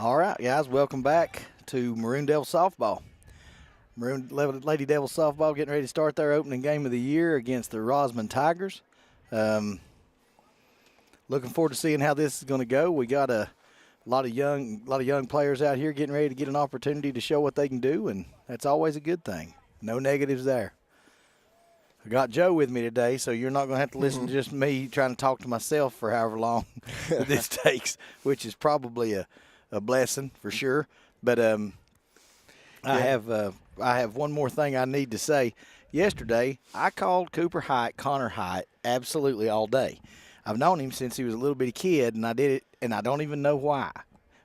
All right, guys, welcome back to Maroon Devil Softball. Lady Devil Softball getting ready to start their opening game of the year against the Rosman Tigers. Looking forward to seeing how this is going to go. We got a lot of young players out here getting ready to get an opportunity to show what they can do, and that's always a good thing. No negatives there. I got Joe with me today, so you're not going to have to listen to just me trying to talk to myself for however long this takes, which is probably a blessing for sure. But I have one more thing I need to say. Yesterday, I called Connor Height, absolutely all day. I've known him since he was a little bitty kid, and I did it, and I don't even know why.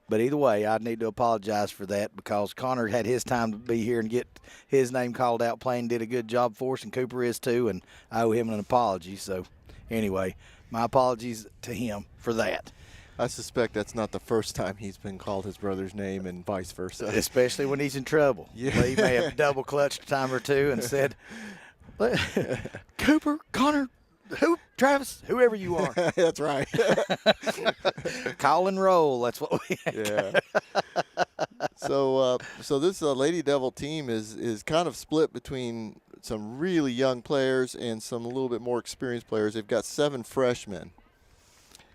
But either way, I need to apologize for that because Connor had his time to be here and get his name called out playing, did a good job for us, and Cooper is too, and I owe him an apology. So anyway, my apologies to him for that. I suspect that's not the first time he's been called his brother's name and vice versa. Especially when he's in trouble. Yeah. He may have double clutched a time or two and said, Cooper, Connor, Travis, whoever you are. That's right. Call and roll. That's what we Yeah. So this Lady Devil team is kind of split between some really young players and some a little bit more experienced players. They've got 7 freshmen,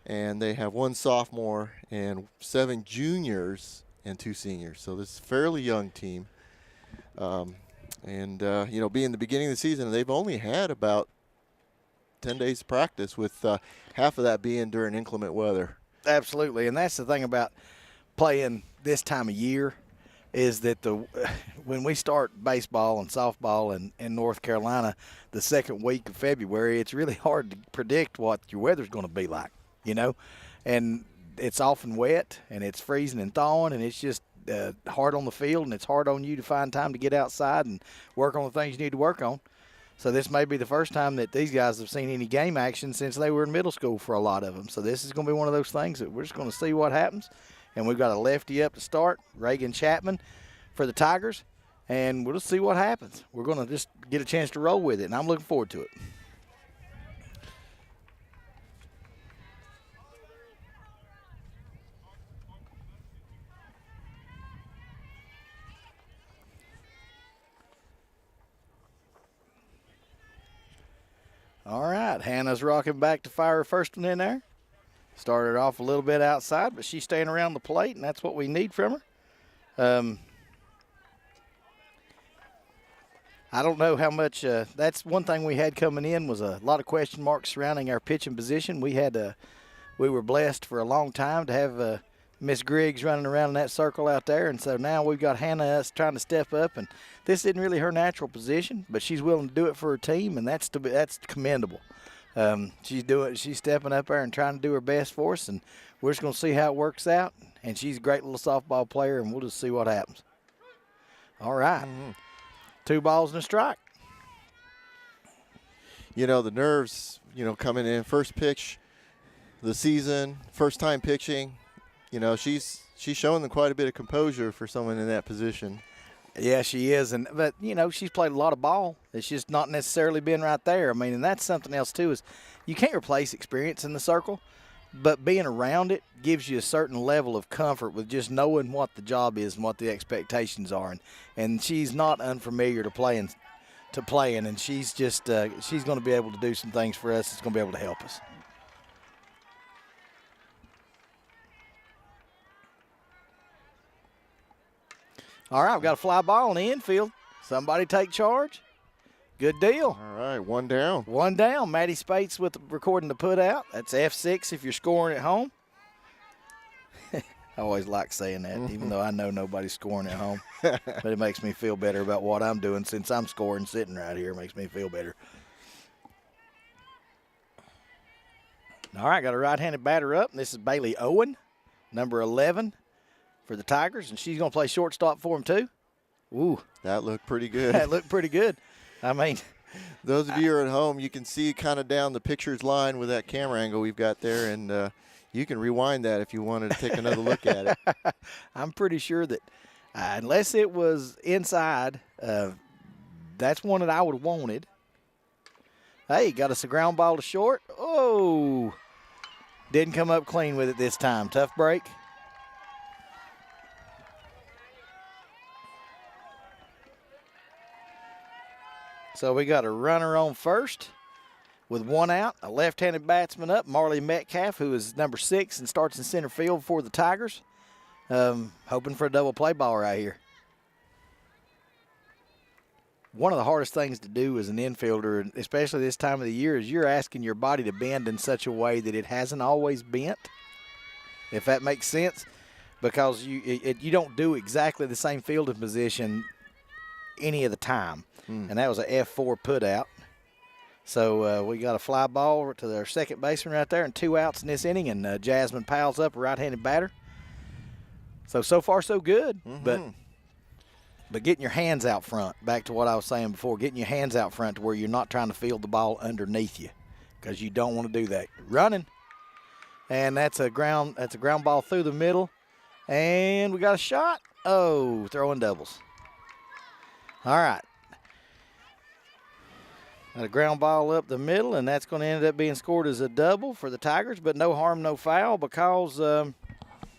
and they have 1 sophomore and 7 juniors and 2 seniors. So this is a fairly young team. Being the beginning of the season, they've only had about 10 days of practice, with half of that being during inclement weather. Absolutely, and that's the thing about playing this time of year is that when we start baseball and softball in North Carolina the second week of February, it's really hard to predict what your weather's going to be like, and it's often wet and it's freezing and thawing, and it's just hard on the field, and it's hard on you to find time to get outside and work on the things you need to work on. So this may be the first time that these guys have seen any game action since they were in middle school for a lot of them. So this is going to be one of those things that we're just going to see what happens. And we've got a lefty up to start, Reagan Chapman, for the Tigers. And we'll just see what happens. We're going to just get a chance to roll with it, and I'm looking forward to it. All right, Hannah's rocking back to fire her first one in there. Started off a little bit outside, but she's staying around the plate, and that's what we need from her. I don't know how much that's one thing we had coming in was a lot of question marks surrounding our pitching position. We were blessed for a long time to have Miss Griggs running around in that circle out there, and so now we've got Hannah trying to step up, and this isn't really her natural position, but she's willing to do it for her team, and that's commendable. She's stepping up there and trying to do her best for us, and we're just going to see how it works out. And she's a great little softball player, and we'll just see what happens. All right. 2 balls and a strike. The nerves, coming in, first pitch of the season, first time pitching, she's showing them quite a bit of composure for someone in that position. Yeah, she is, but she's played a lot of ball. It's just not necessarily been right there. I mean, and that's something else too, is you can't replace experience in the circle, but being around it gives you a certain level of comfort with just knowing what the job is and what the expectations are. And she's not unfamiliar to playing, and she's just she's going to be able to do some things for us. It's going to be able to help us. All right, we've got a fly ball in the infield. Somebody take charge. Good deal. All right, 1 down. 1 down. Maddie Spates with the recording to put out. That's F6 if you're scoring at home. I always like saying that, even though I know nobody's scoring at home. But it makes me feel better about what I'm doing since I'm scoring sitting right here. It makes me feel better. All right, got a right-handed batter up. This is Bailey Owen, number 11 for the Tigers, and she's going to play shortstop for them too. Ooh. That looked pretty good. That looked pretty good. I mean, those of you who are at home, you can see kind of down the picture's line with that camera angle we've got there, and you can rewind that if you wanted to take another look at it. I'm pretty sure that unless it was inside, that's one that I would have wanted. Hey, got us a ground ball to short. Oh, didn't come up clean with it this time. Tough break. So we got a runner on first with 1 out, a left-handed batsman up, Marley Metcalf, who is number 6 and starts in center field for the Tigers. Hoping for a double play ball right here. One of the hardest things to do as an infielder, especially this time of the year, is you're asking your body to bend in such a way that it hasn't always bent, if that makes sense, because you don't do exactly the same fielding position any of the time. And that was a F4 put out. So we got a fly ball to their second baseman right there and 2 outs in this inning, and Jasmine Powell's up, a right-handed batter. So far so good, but getting your hands out front, back to what I was saying before, getting your hands out front to where you're not trying to field the ball underneath you, because you don't want to do that. Running, and that's a ground ball through the middle, and we got a shot. Oh, throwing doubles. All right. Got a ground ball up the middle, and that's going to end up being scored as a double for the Tigers, but no harm, no foul, because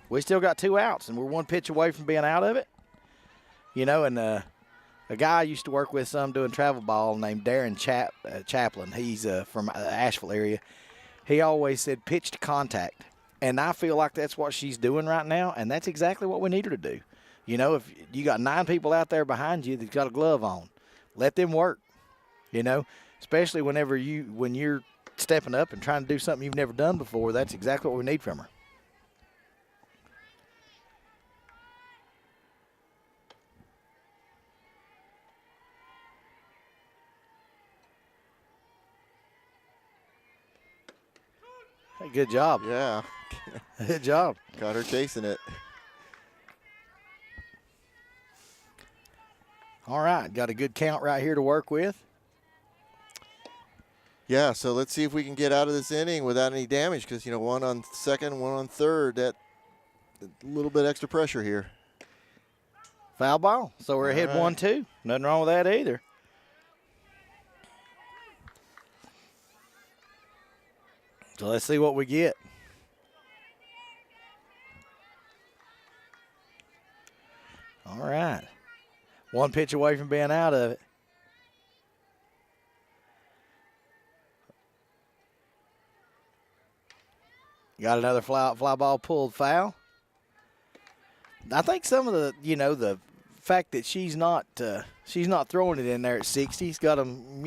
we still got 2 outs, and we're 1 pitch away from being out of it. You know, and a guy I used to work with some doing travel ball named Darren Chaplin. He's from the Asheville area. He always said pitch to contact, and I feel like that's what she's doing right now, and that's exactly what we need her to do. You know, if you got 9 people out there behind you that's got a glove on, let them work, you know, especially when you're stepping up and trying to do something you've never done before. That's exactly what we need from her. Hey, good job. Yeah. Good job. Got her chasing it. All right, got a good count right here to work with. Yeah, so let's see if we can get out of this inning without any damage, because, you know, 1 on second, 1 on third, that a little bit extra pressure here. Foul ball. So we're ahead 1-2. Nothing wrong with that either. So let's see what we get. All right. 1 pitch away from being out of it. Got another fly ball pulled foul. I think some of the fact that she's not throwing it in there at 60's got them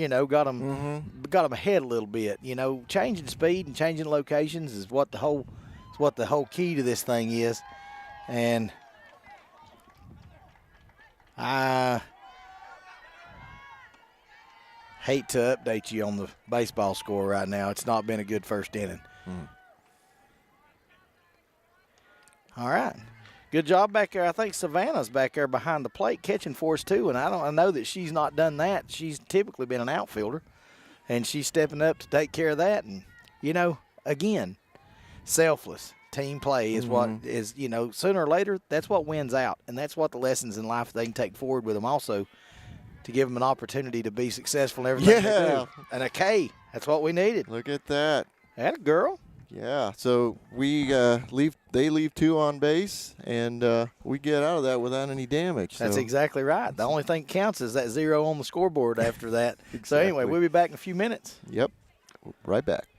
ahead a little bit. You know, changing speed and changing locations is what the whole key to this thing is. And I hate to update you on the baseball score right now. It's not been a good first inning. All right. Good job back there. I think Savannah's back there behind the plate catching for us too, and I know that she's not done that. She's typically been an outfielder, and she's stepping up to take care of that. And, you know, again, selfless team play is what is, you know, sooner or later, that's what wins out, and that's what the lessons in life they can take forward with them also to give them an opportunity to be successful in everything they do. And a K, that's what we needed. Look at that. That a girl. Yeah, so we they leave 2 on base, and we get out of that without any damage. That's exactly right. The only thing that counts is that 0 on the scoreboard after that. Exactly. So anyway, we'll be back in a few minutes. Yep, right back.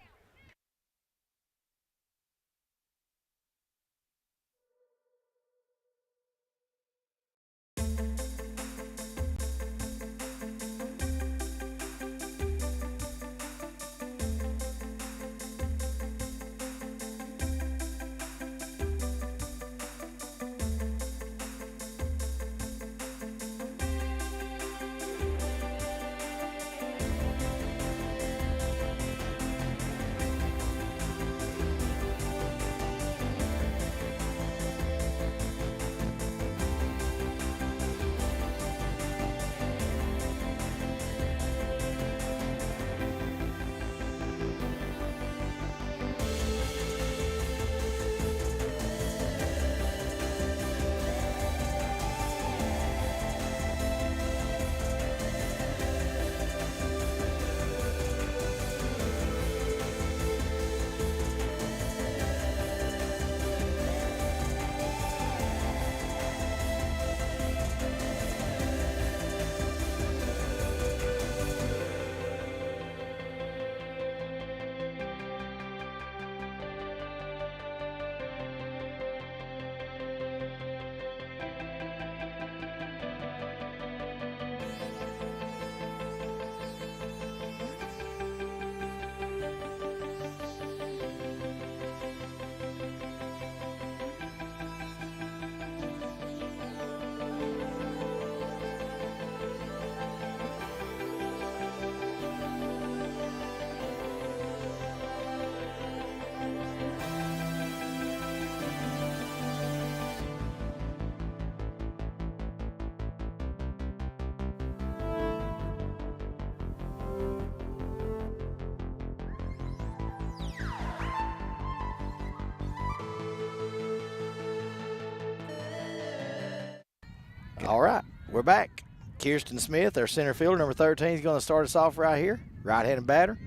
All right, we're back. Kirsten Smith, our center fielder, number 13, is going to start us off right here. Right-handed batter.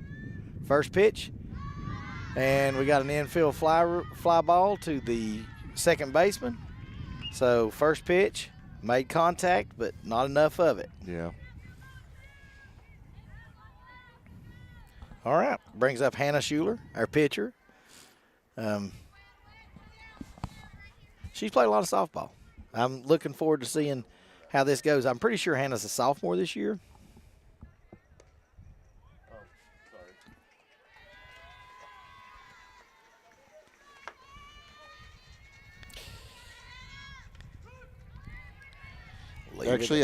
First pitch. And we got an infield fly ball to the second baseman. So first pitch, made contact, but not enough of it. Yeah. All right, brings up Hannah Schuler, our pitcher. She's played a lot of softball. I'm looking forward to seeing how this goes. I'm pretty sure Hannah's a sophomore this year. Actually,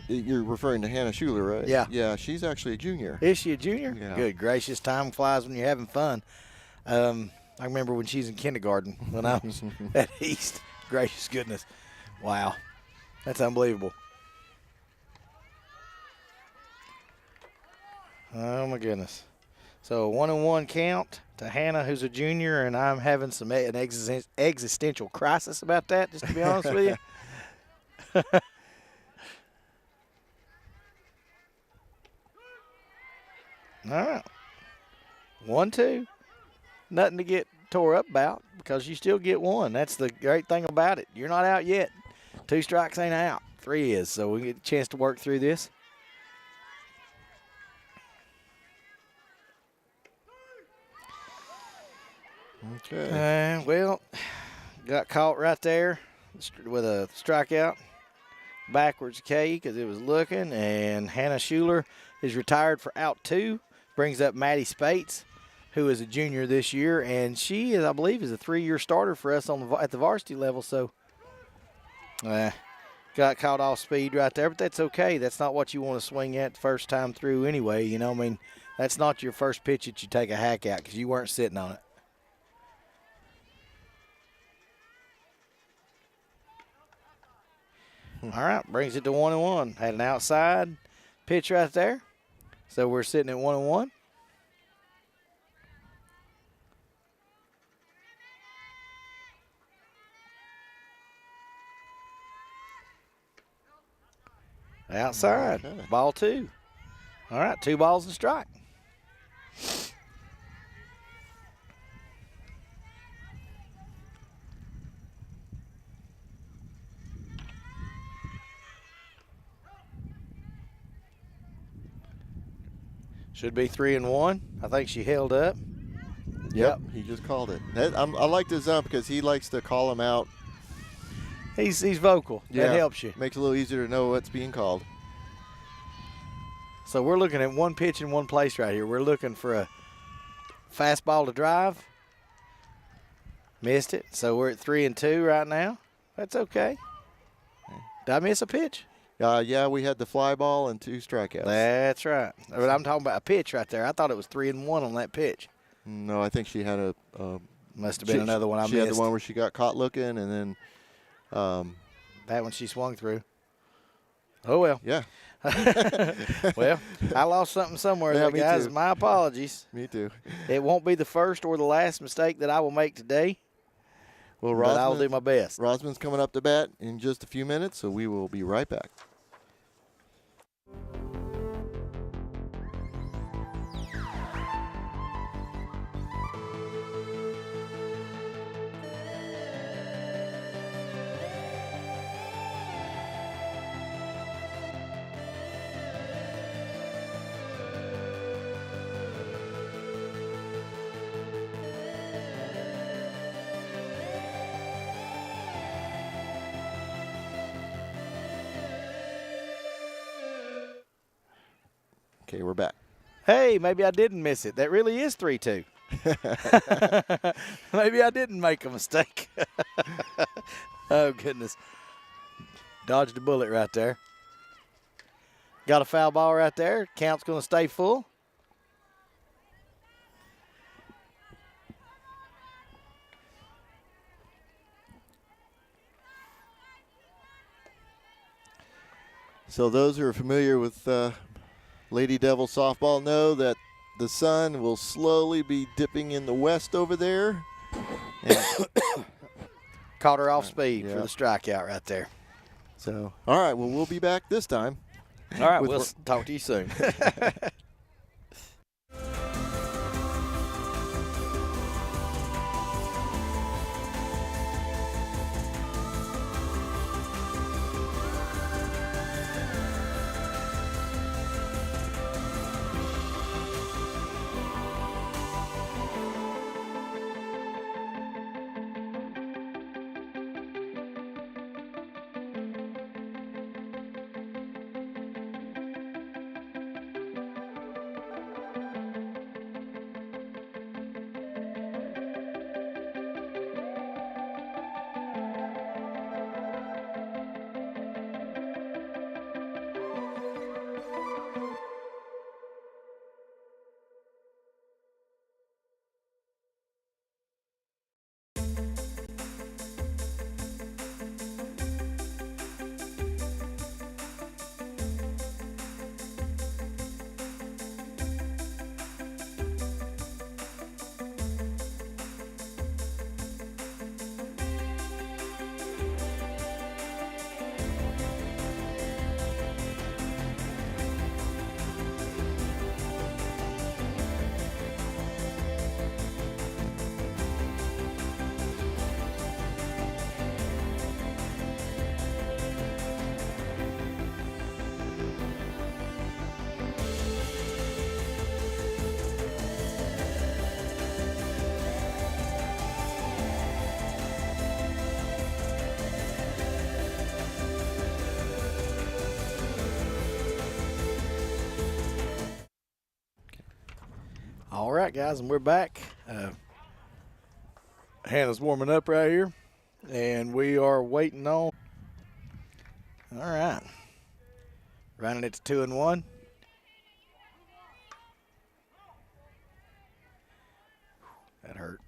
you're referring to Hannah Schuler, right? Yeah. Yeah, she's actually a junior. Is she a junior? Yeah. Good gracious, time flies when you're having fun. I remember when she's in kindergarten when I was at East. Gracious goodness. Wow. That's unbelievable. Oh, my goodness. So 1-1 count to Hannah, who's a junior, and I'm having an existential crisis about that, just to be honest with you. All right. 1-2. Nothing to get tore up about because you still get one. That's the great thing about it. You're not out yet. 2 strikes ain't out. 3 is. So we get a chance to work through this. Okay. Well, got caught right there with a strikeout. Backwards K because it was looking. And Hannah Schuler is retired for out 2. Brings up Maddie Spates, who is a junior this year, and she is, I believe, is a 3-year starter for us at the varsity level. So, got caught off speed right there, but that's okay. That's not what you want to swing at the first time through anyway. You know, I mean, that's not your first pitch that you take a hack at because you weren't sitting on it. All right, brings it to 1-1. Had an outside pitch right there. So we're sitting at 1-1. Outside, Okay. ball 2. All right, 2 balls and strike. Should be 3-1. I think she held up. Yep. He just called it. I like this ump because he likes to call him out. He's vocal. Yeah. That helps you. Makes it a little easier to know what's being called. So we're looking at one pitch in one place right here. We're looking for a fastball to drive. Missed it. So we're at 3-2 right now. That's okay. Did I miss a pitch? Yeah, we had the fly ball and 2 strikeouts. That's right. But I'm talking about a pitch right there. I thought it was 3-1 on that pitch. No, I think she had a Must have been another one I missed. She had the one where she got caught looking, and then that one she swung through. Oh, well. Yeah. Well, I lost something somewhere Yeah, there, me guys. too. My apologies. Me too. It won't be the first or the last mistake that I will make today, Well, but I will do my best. Rosman's coming up to bat in just a few minutes, so we will be right back. Okay, we're back. Hey, maybe I didn't miss it. That really is 3-2. Maybe I didn't make a mistake. Oh, goodness. Dodged a bullet right there. Got a foul ball right there. Count's going to stay full. So those who are familiar with Lady Devil softball know that the sun will slowly be dipping in the west over there. And Caught her off speed Yeah. for the strikeout right there. So, all right, well, we'll be back this time. All right, we'll talk to you soon. All right, guys, and we're back. Hannah's warming up right here, and we are waiting on. All right, running it to 2-1. That hurt.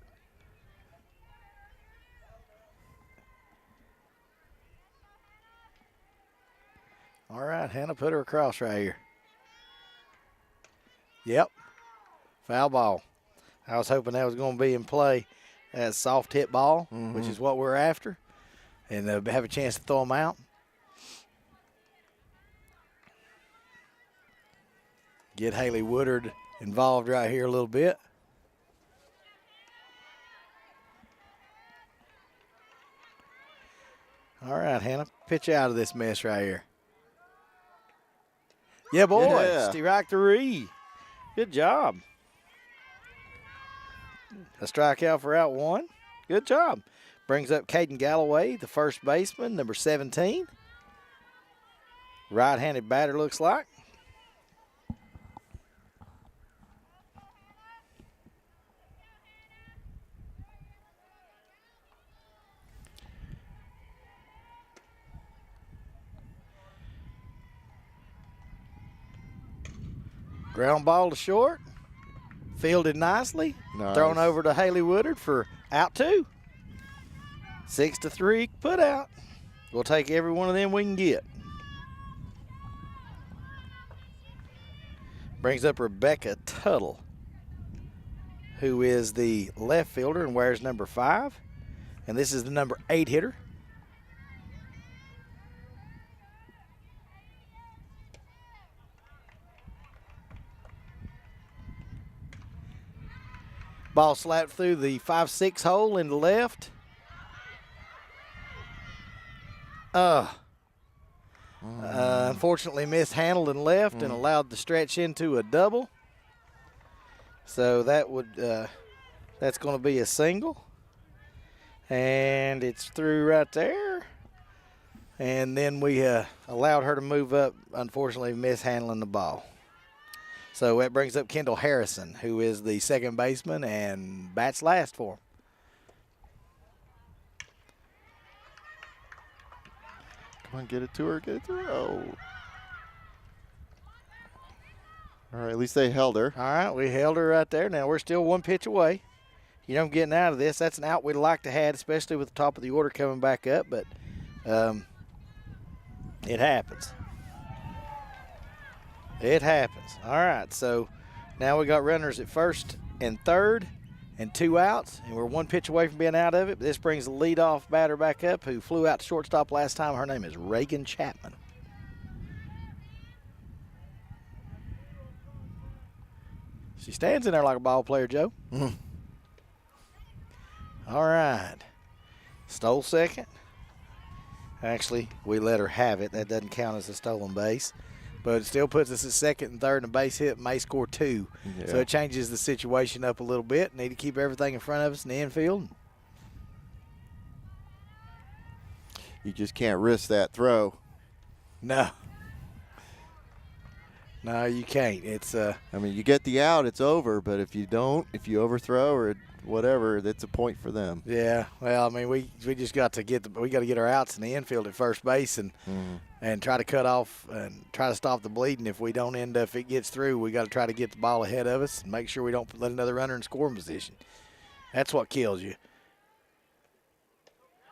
All right, Hannah, put her across right here. Yep, foul ball. I was hoping that was going to be in play as soft hit ball, which is what we're after, and have a chance to throw them out. Get Haley Woodard involved right here a little bit. All right, Hannah, pitch out of this mess right here. Yeah, boy, Yeah. strike-three. Good job. A strikeout for out one. Good job. Brings up Caden Galloway, the first baseman, number 17. Right-handed batter, looks like. Ground ball to short. Fielded nicely. Nice. Thrown over to Haley Woodard for out two. 6-3 put out. We'll take every one of them we can get. Brings up Rebecca Tuttle, who is the left fielder and wears number 5. And this is the number 8 hitter. Ball slapped through the 5-6 hole in the left. Unfortunately mishandled and left and allowed the stretch into a double. So that would that's going to be a single. And it's through right there. And then we allowed her to move up, unfortunately mishandling the ball. So that brings up Kendall Harrison, who is the second baseman and bats last for him. Come on, get it to her, get it to her. Oh. All right, at least they held her. All right, we held her right there. Now we're still one pitch away. You know, getting out of this. That's an out we'd like to have, especially with the top of the order coming back up, but it happens. It happens. All right, so now we got runners at first and third, and 2 outs, and we're 1 pitch away from being out of it. But this brings the leadoff batter back up, who flew out to shortstop last time. Her name is Reagan Chapman. She stands in there like a ball player, Joe. All right. Stole second. Actually, we let her have it. That doesn't count as a stolen base. But it still puts us at second and third, and a base hit may score 2. Yeah. So it changes the situation up a little bit. Need to keep everything in front of us in the infield. You just can't risk that throw. No. No, you can't. It's I mean, you get the out, it's over. But if you don't, if you overthrow or whatever, that's a point for them. Yeah. Well, I mean, we just got to get our outs in the infield at first base and try to cut off and try to stop the bleeding. If we don't end up, if it gets through, we got to try to get the ball ahead of us and make sure we don't let another runner in scoring position. That's what kills you.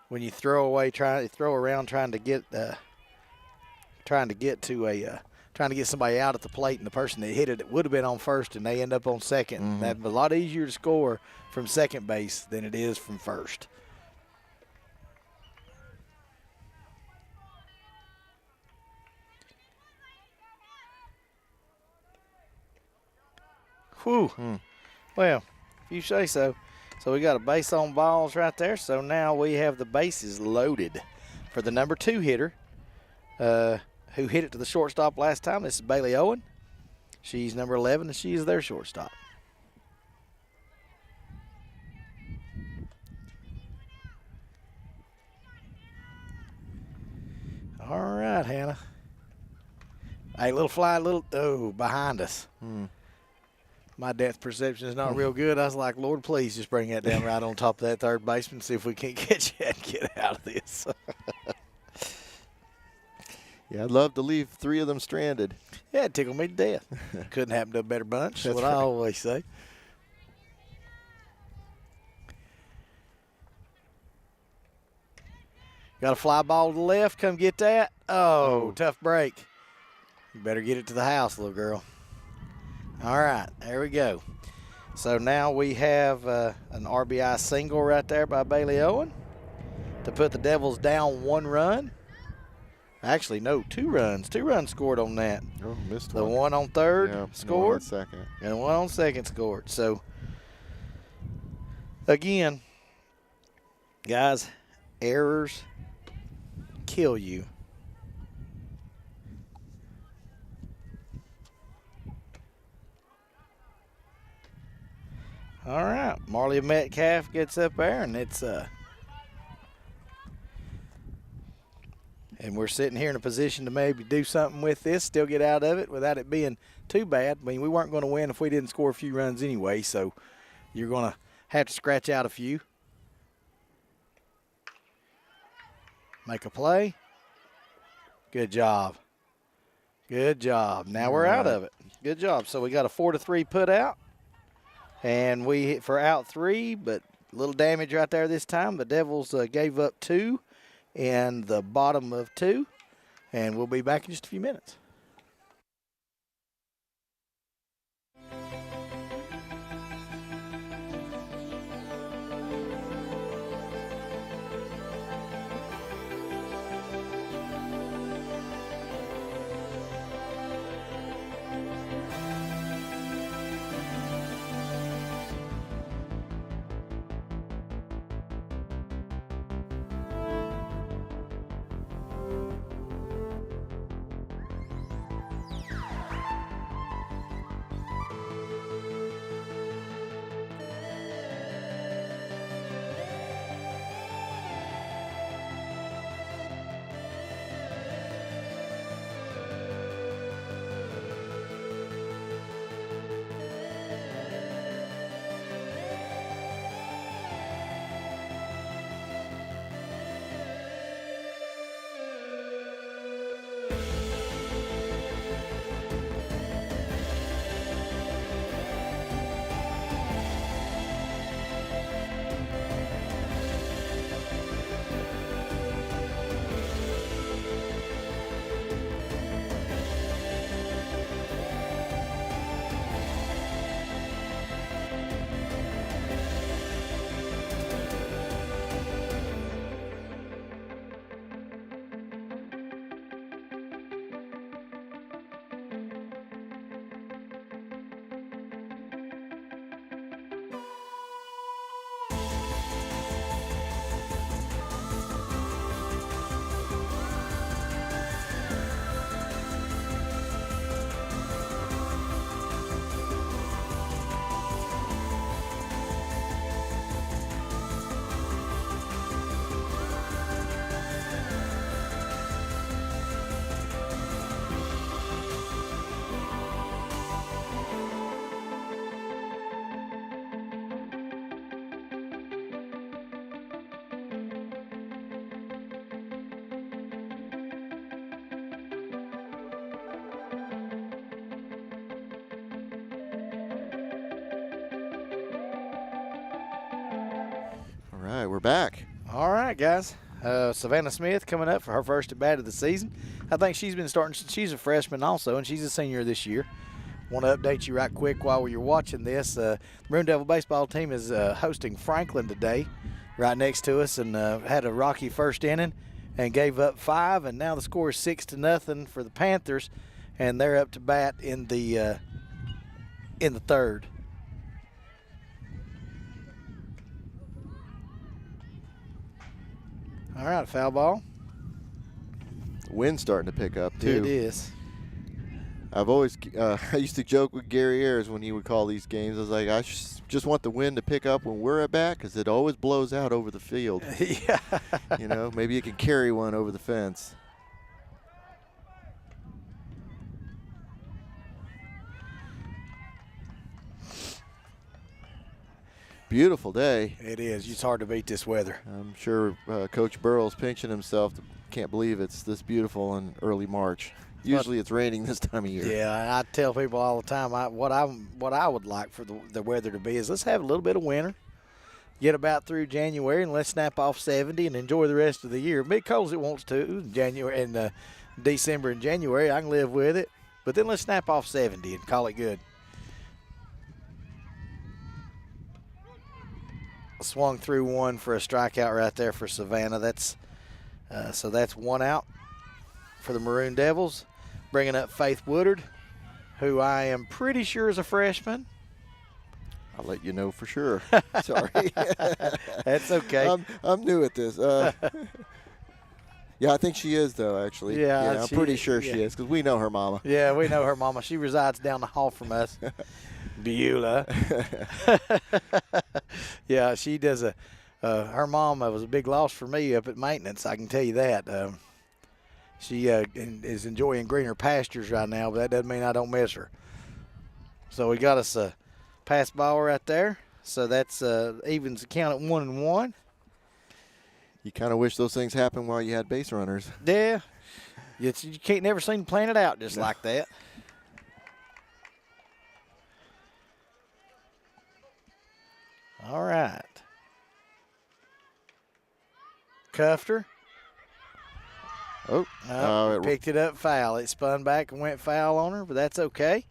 When you throw around trying to get somebody out at the plate, and the person that hit it would have been on first, and they end up on second. That's a lot easier to score from second base than it is from first. Whew. Well, if you say so. So we got a base on balls right there. So now we have the bases loaded for the number 2 hitter who hit it to the shortstop last time. This is Bailey Owen. She's number 11, and she is their shortstop. All right, Hannah. Hey, behind us. My depth perception is not real good. I was like, Lord, please just bring that down right on top of that third baseman, see if we can't catch it and get out of this. Yeah, I'd love to leave 3 of them stranded. Yeah, it tickled me to death. Couldn't happen to a better bunch. That's what I always say. Got a fly ball to the left. Come get that. Oh, tough break. You better get it to the house, little girl. All right, there we go. So now we have an RBI single right there by Bailey Owen to put the Devils down 1 run. Actually, no, 2 runs. 2 runs scored on that. Oh, missed the one. One on third scored. One on second. And 1 on second scored. So, again, guys, errors kill you. All right, Marley Metcalf gets up there, and it's and we're sitting here in a position to maybe do something with this, still get out of it without it being too bad. I mean, we weren't going to win if we didn't score a few runs anyway, so you're going to have to scratch out a few. Make a play. Good job. Good job. Now we're out of it. Good job. So we got a 4-3 put out. And we hit for out 3, but a little damage right there this time. The Devils gave up 2 in the bottom of 2. And we'll be back in just a few minutes. right, we're back. All right, guys. Savannah Smith coming up for her first at bat of the season. I think she's been starting. She's a freshman also, and she's a senior this year. Want to update you right quick while you're watching this. The Maroon Devil baseball team is hosting Franklin today, right next to us, and had a rocky first inning and gave up 5, and now the score is 6-0 for the Panthers, and they're up to bat in the third. All right, foul ball. Wind's starting to pick up, too. It is. I've always, I used to joke with Gary Ayers when he would call these games. I was like, I just want the wind to pick up when we're at bat because it always blows out over the field. Yeah. You know, maybe it can carry one over the fence. Beautiful day. It is. It's hard to beat this weather. I'm sure Coach Burrell's pinching himself. Can't believe it's this beautiful in early March. Usually it's raining this time of year. Yeah, I tell people all the time what I would like for the weather to be is let's have a little bit of winter, get about through January, and let's snap off 70 and enjoy the rest of the year. Be cold as it wants to in January and December and January. I can live with it, but then let's snap off 70 and call it good. Swung through one for a strikeout right there for Savannah. So that's one out for the Maroon Devils. Bringing up Faith Woodard, who I am pretty sure is a freshman. I'll let you know for sure. Sorry. That's okay. I'm new at this. Yeah, I think she is, though, actually. Yeah, I'm pretty sure she is because we know her mama. Yeah, we know her mama. She resides down the hall from us. Beulah. Yeah, she does her mom was a big loss for me up at maintenance, I can tell you that. She is enjoying greener pastures right now, but that doesn't mean I don't miss her. So we got us a pass ball right there. So that's evens the count at 1-1. You kind of wish those things happened while you had base runners. Yeah. You can't never seem to plan it out just like that. All right. Cuffed her. Oh, Picked it up foul. It spun back and went foul on her, but that's okay.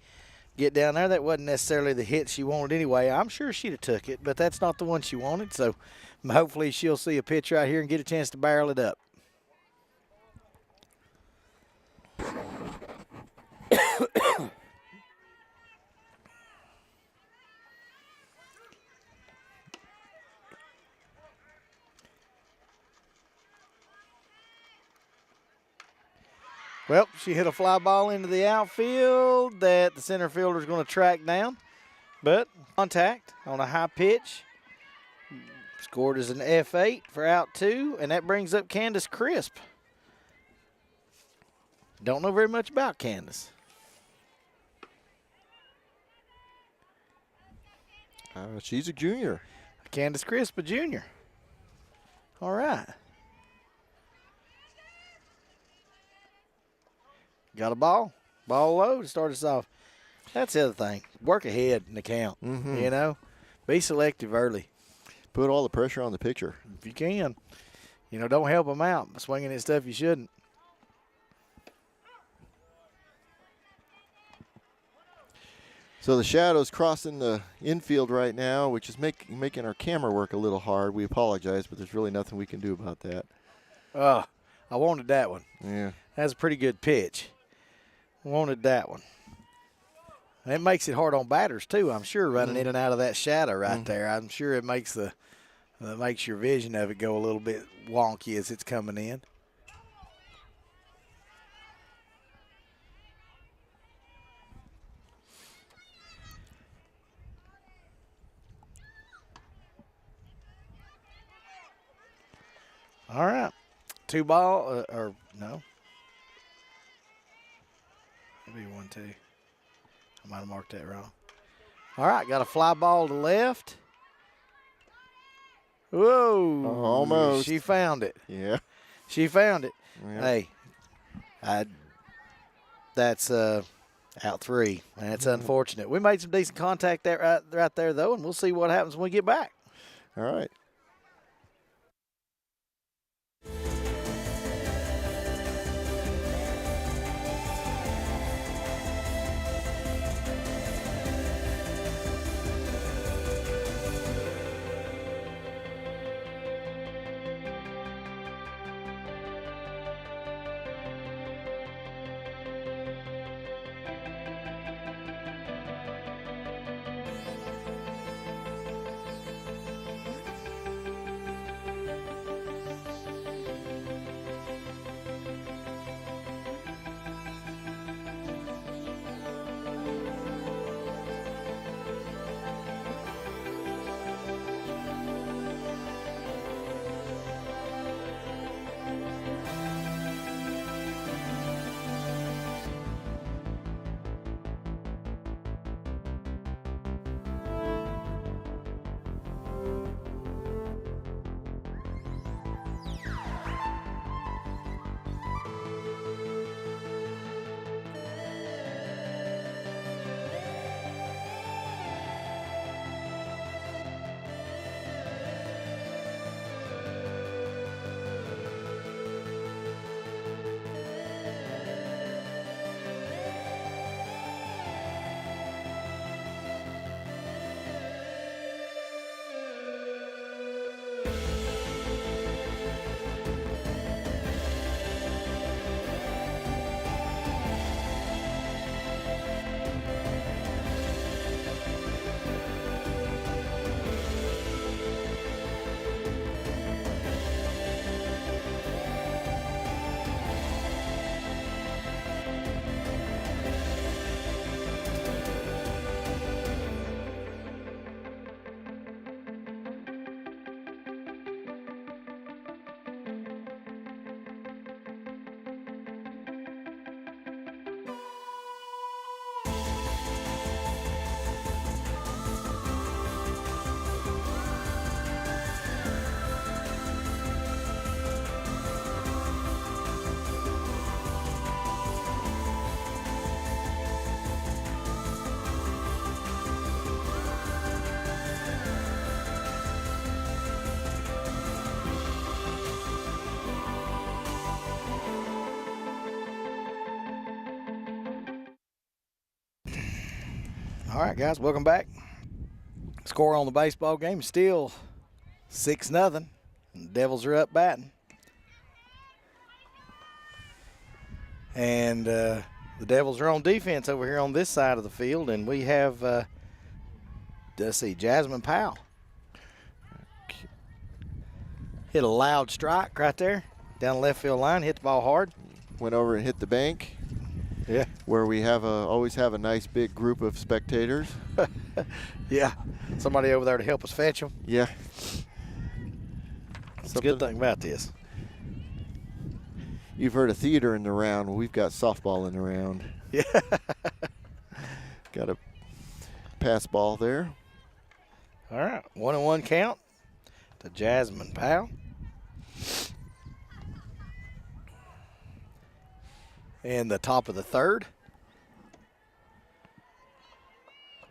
Get down there. That wasn't necessarily the hit she wanted anyway. I'm sure she'd have took it, but that's not the one she wanted. So hopefully she'll see a pitch right here and get a chance to barrel it up. Well, she hit a fly ball into the outfield that the center fielder is going to track down. But contact on a high pitch. Scored as an F8 for out 2, and that brings up Candace Crisp. Don't know very much about Candace. She's a junior. Candace Crisp, a junior. All right. Got a ball. Ball low to start us off. That's the other thing. Work ahead in the count, you know. Be selective early. Put all the pressure on the pitcher. If you can. You know, don't help them out by swinging at stuff you shouldn't. So the shadow's crossing the infield right now, which is making our camera work a little hard. We apologize, but there's really nothing we can do about that. I wanted that one. Yeah. That's a pretty good pitch. Wanted that one. And it makes it hard on batters, too, I'm sure, running in and out of that shadow right there. I'm sure it makes makes your vision of it go a little bit wonky as it's coming in. All right. 2 ball, or no. Maybe 1-2. I might have marked that wrong. All right, got a fly ball to left. Whoa. Almost. She found it. Yeah. She found it. Yeah. Hey, that's out 3. And that's unfortunate. We made some decent contact right there, though, and we'll see what happens when we get back. All right. All right, guys, welcome back. Score on the baseball game still 6-0. The Devils are up batting. And the Devils are on defense over here on this side of the field, and we have, let's see, Jasmine Powell. Hit a loud strike right there down the left field line, hit the ball hard. Went over and hit the bank. Yeah. Where we always have a nice big group of spectators. Yeah. Somebody over there to help us fetch them. Yeah. That's a good thing about this. You've heard of theater in the round. Well, we've got softball in the round. Yeah. Got a pass ball there. All right. 1-1 count to Jasmine Powell. In the top of the third.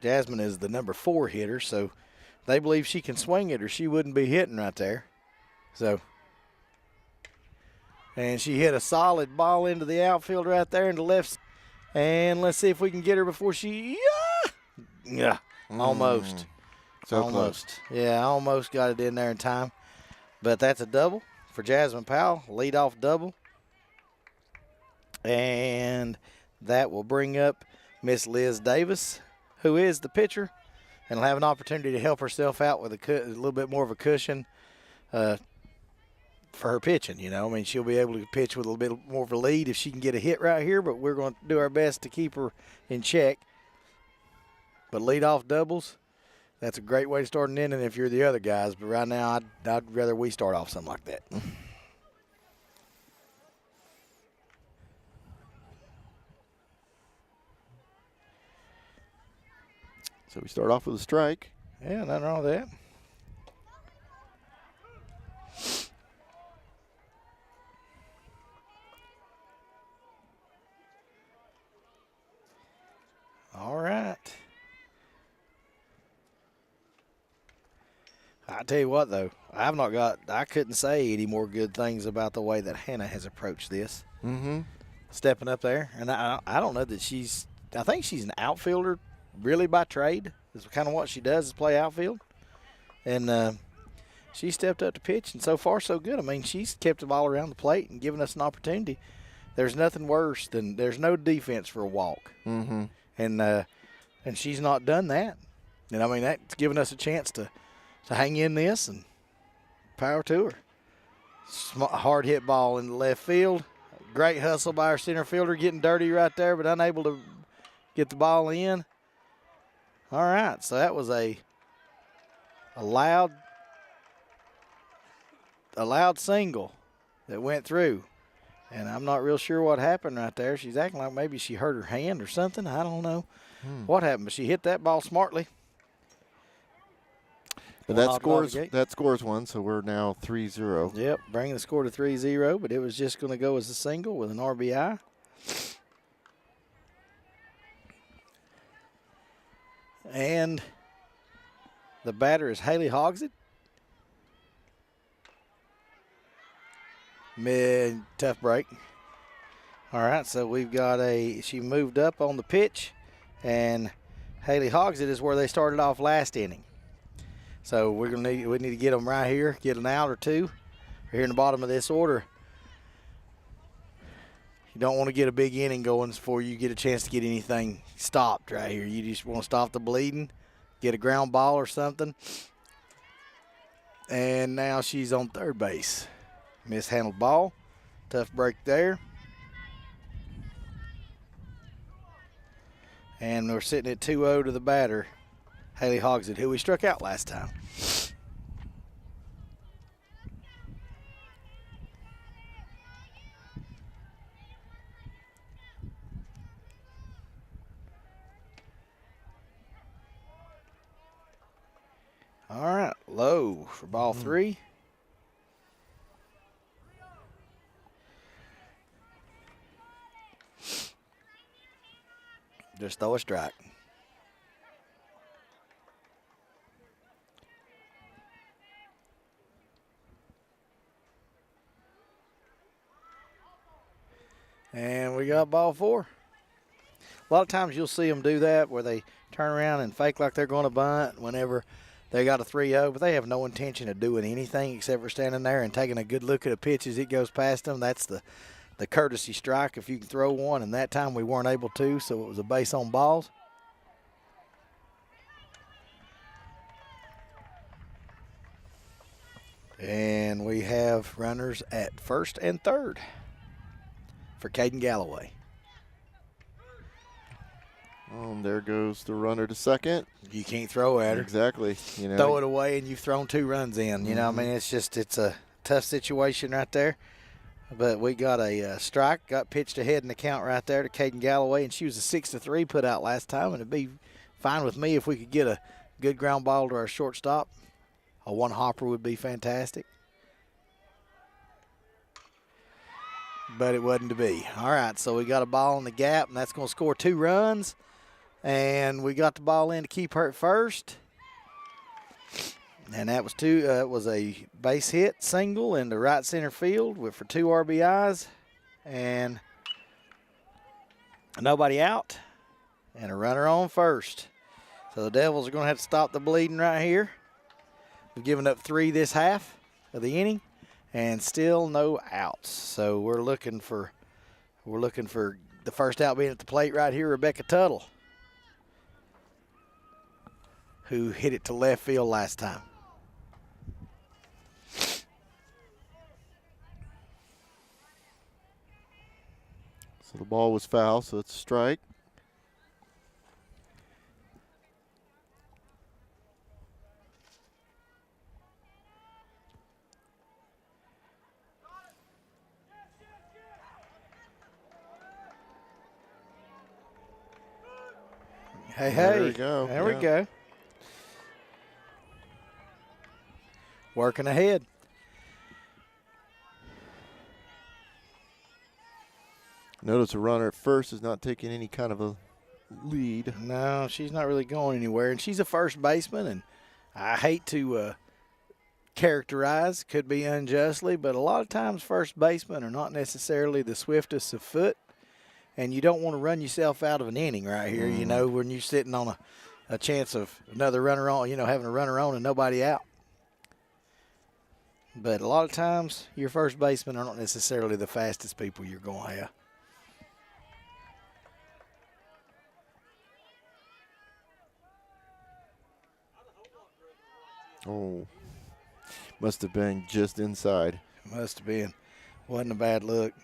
Jasmine is the number 4 hitter, so they believe she can swing it or she wouldn't be hitting right there. So, and she hit a solid ball into the outfield right there in the left. And let's see if we can get her before she, almost. So almost. close. Yeah, almost got it in there in time. But that's a double for Jasmine Powell, leadoff double. And that will bring up Miss Liz Davis, who is the pitcher, and will have an opportunity to help herself out with a little bit more of a cushion for her pitching. You know, I mean, she'll be able to pitch with a little bit more of a lead if she can get a hit right here, but we're going to do our best to keep her in check. But leadoff doubles, that's a great way to start an inning if you're the other guys. But right now, I'd rather we start off something like that. So we start off with a strike. Yeah, nothing wrong with that. All right. I tell you what, though, I couldn't say any more good things about the way that Hannah has approached this. Mm-hmm. Stepping up there. And I don't know that I think she's an outfielder really by trade. Is kind of what she does is play outfield. And she stepped up to pitch, and so far so good. I mean, she's kept the ball around the plate and given us an opportunity. There's nothing worse than there's no defense for a walk. Mm-hmm. And she's not done that. And, I mean, that's given us a chance to hang in this and power to her. Hard hit ball in the left field. Great hustle by our center fielder, getting dirty right there, but unable to get the ball in. All right, so that was a loud single that went through. And I'm not real sure what happened right there. She's acting like maybe she hurt her hand or something. I don't know what happened, but she hit that ball smartly. But that scores one, so we're now 3-0. Yep, bringing the score to 3-0, but it was just going to go as a single with an RBI. And the batter is Haley Hogsett. Tough break. All right, so we've got she moved up on the pitch, and Haley Hogsett is where they started off last inning. So we need to get them right here, get an out or two here in the bottom of this order. You don't want to get a big inning going before you get a chance to get anything stopped right here. You just want to stop the bleeding, get a ground ball or something. And now she's on third base. Mishandled ball. Tough break there. And we're sitting at 2-0 to the batter, Haley Hogsett, who we struck out last time. All right, low for ball 3. Just throw a strike. And we got ball 4. A lot of times you'll see them do that where they turn around and fake like they're going to bunt whenever they got a 3-0, but they have no intention of doing anything except for standing there and taking a good look at a pitch as it goes past them. That's the courtesy strike if you can throw one, and that time we weren't able to, so it was a base on balls. And we have runners at first and third for Caden Galloway. There goes the runner to second. You can't throw at her. Exactly. You know, throw it away and you've thrown 2 runs in. You know, I mean, it's a tough situation right there. But we got a strike, got pitched ahead in the count right there to Caden Galloway, and she was a 6-3 put out last time, and it'd be fine with me if we could get a good ground ball to our shortstop. A 1-hopper would be fantastic. But it wasn't to be. All right, so we got a ball in the gap, and that's going to score 2 runs. And we got the ball in to keep her at first. And that was it was a base hit single into right center field for 2 RBIs. And nobody out. And a runner on first. So the Devils are going to have to stop the bleeding right here. We've given up 3 this half of the inning. And still no outs. So we're looking for the first out being at the plate right here, Rebecca Tuttle, who hit it to left field last time. So the ball was foul, so it's a strike. Hey, there we go. There we go. Working ahead. Notice a runner at first is not taking any kind of a lead. No, she's not really going anywhere. And she's a first baseman, and I hate to characterize, could be unjustly, but a lot of times first basemen are not necessarily the swiftest of foot. And you don't want to run yourself out of an inning right here, you know, when you're sitting on a chance of another runner on, you know, having a runner on and nobody out. But a lot of times your first basemen are not necessarily the fastest people you're going to have. Oh, must have been just inside. Must have been. Wasn't a bad look.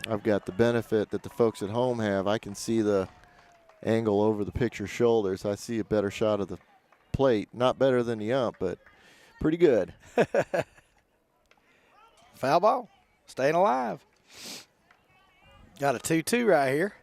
I've got the benefit that the folks at home have. I can see the angle over the pitcher's shoulders. I see a better shot of the plate. Not better than the ump, but pretty good. Foul ball. Staying alive. Got a 2-2 right here.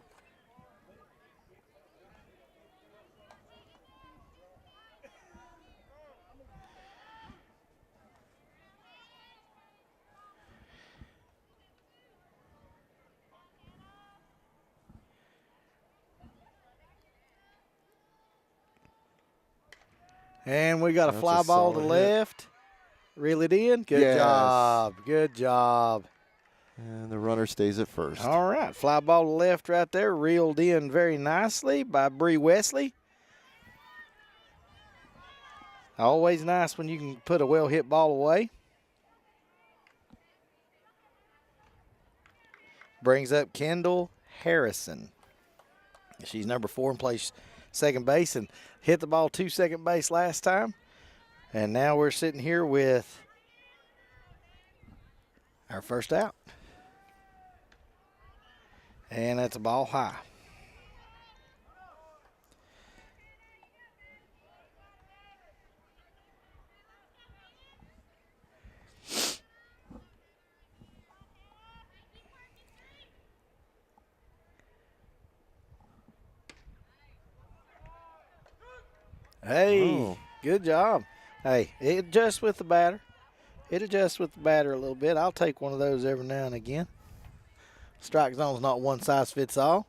And we got a fly ball to left. Reel it in. Good job. Good job. And the runner stays at first. All right. Fly ball to left right there. Reeled in very nicely by Bree Wesley. Always nice when you can put a well-hit ball away. Brings up Kendall Harrison. She's number 4 and plays second base and hit the ball to second base last time. And now we're sitting here with our first out. And that's a ball high. Hey, good job. Hey, it adjusts with the batter. It adjusts with the batter a little bit. I'll take one of those every now and again. Strike zone's not one size fits all.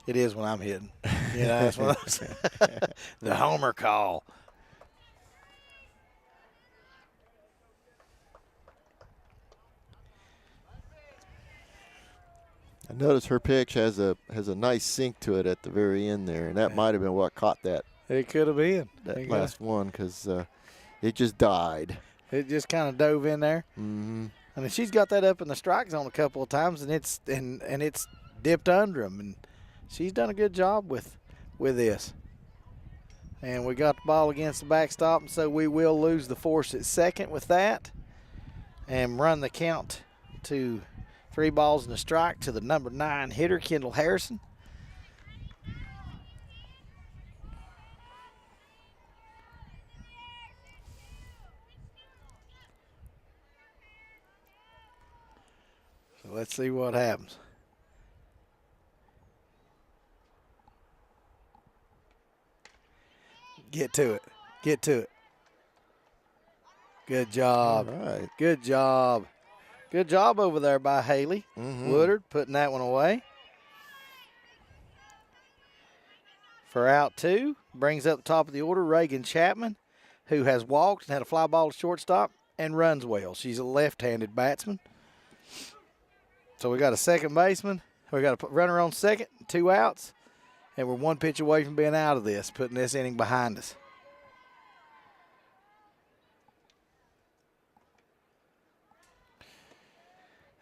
It is when I'm hitting. You know, that's one of those. The homer call. I noticed her pitch has a nice sink to it at the very end there, and that might have been what caught that. It could have been That last one, because it just died. It just kind of dove in there. Mm-hmm. I mean, she's got that up in the strike zone a couple of times, and it's dipped under them, and she's done a good job with this. And we got the ball against the backstop, and so we will lose the force at second with that, and run the count to 3 balls and a strike to the number 9 hitter, Kendall Harrison. So let's see what happens. Get to it. Get to it. Good job. All right. Good job. Good job over there by Haley Woodard, putting that one away. For out 2, brings up the top of the order, Reagan Chapman, who has walked and had a fly ball to shortstop and runs well. She's a left-handed batsman. So we got a second baseman. We got a runner on second, 2 outs, and we're 1 pitch away from being out of this, putting this inning behind us.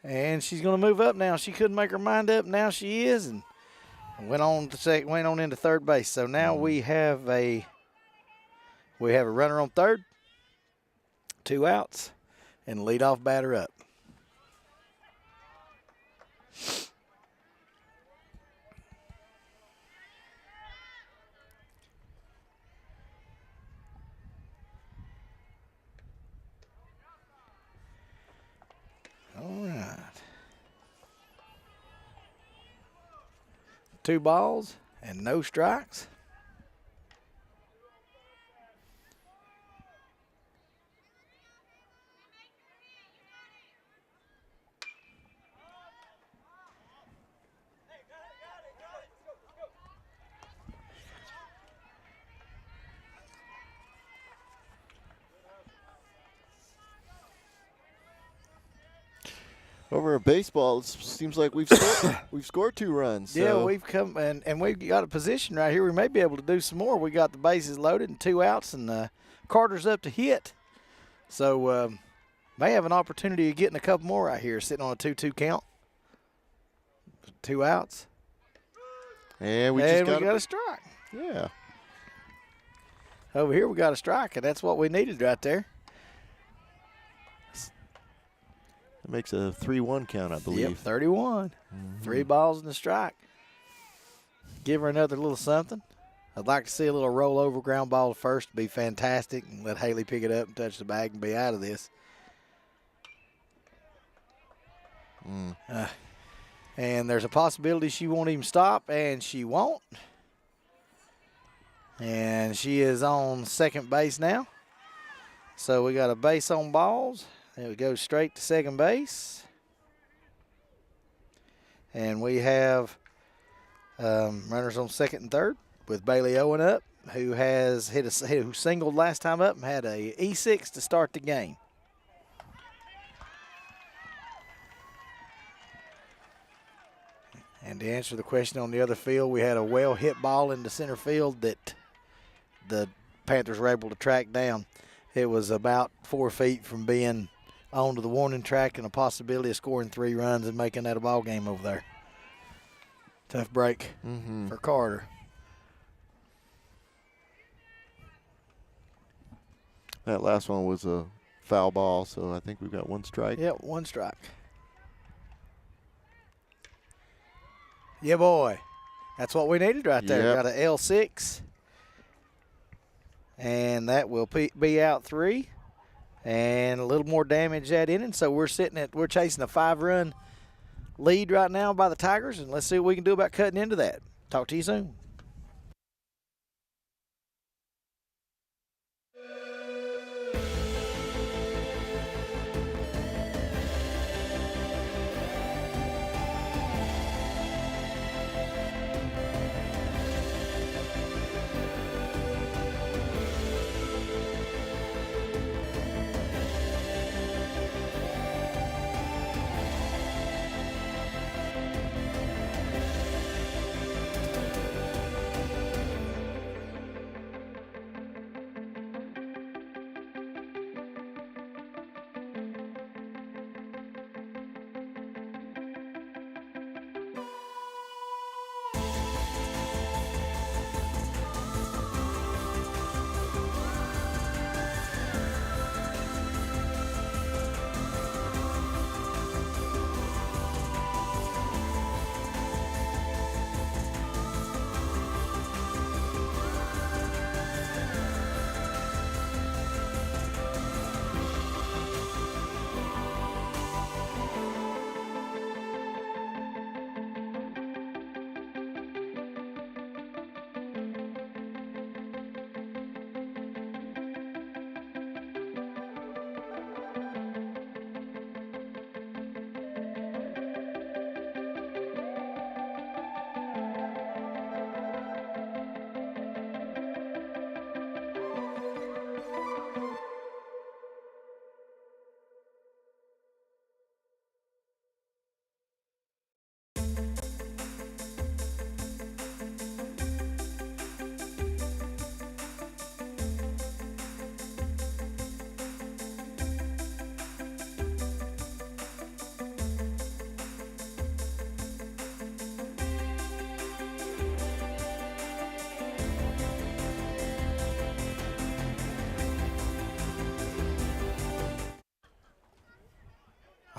And she's going to move up now. She couldn't make her mind up. Now she is, and went on into third base. So now we have a runner on third, 2 outs, and leadoff batter up. All right. 2 balls and no strikes. Over in baseball, it seems like we've scored 2 runs. So. Yeah, we've come and we've got a position right here. We may be able to do some more. We got the bases loaded and 2 outs, and Carter's up to hit. So may have an opportunity of getting a couple more right here, sitting on a 2-2 count. 2 outs. And we got a strike. Yeah. Over here we got a strike, and that's what we needed right there. It makes a 3-1 count, I believe. Yep, 31. 3 balls and a strike. Give her another little something. I'd like to see a little rollover ground ball to first. Be fantastic, and let Haley pick it up and touch the bag and be out of this. And there's a possibility she won't even stop, and she won't. And she is on second base now. So we got a base on balls. And we go straight to second base. And we have runners on second and third with Bailey Owen up, who has who singled last time up and had a E6 to start the game. And to answer the question on the other field, we had a well-hit ball into center field that the Panthers were able to track down. It was about 4 feet from being onto the warning track and a possibility of scoring 3 runs and making that a ball game over there. Tough break for Carter. That last one was a foul ball, so I think we've got 1 strike. Yep, 1 strike. Yeah, boy. That's what we needed right there. Yep. Got an L6. And that will be out 3. And a little more damage that inning. So we're chasing a 5-run lead right now by the Tigers. And let's see what we can do about cutting into that. Talk to you soon.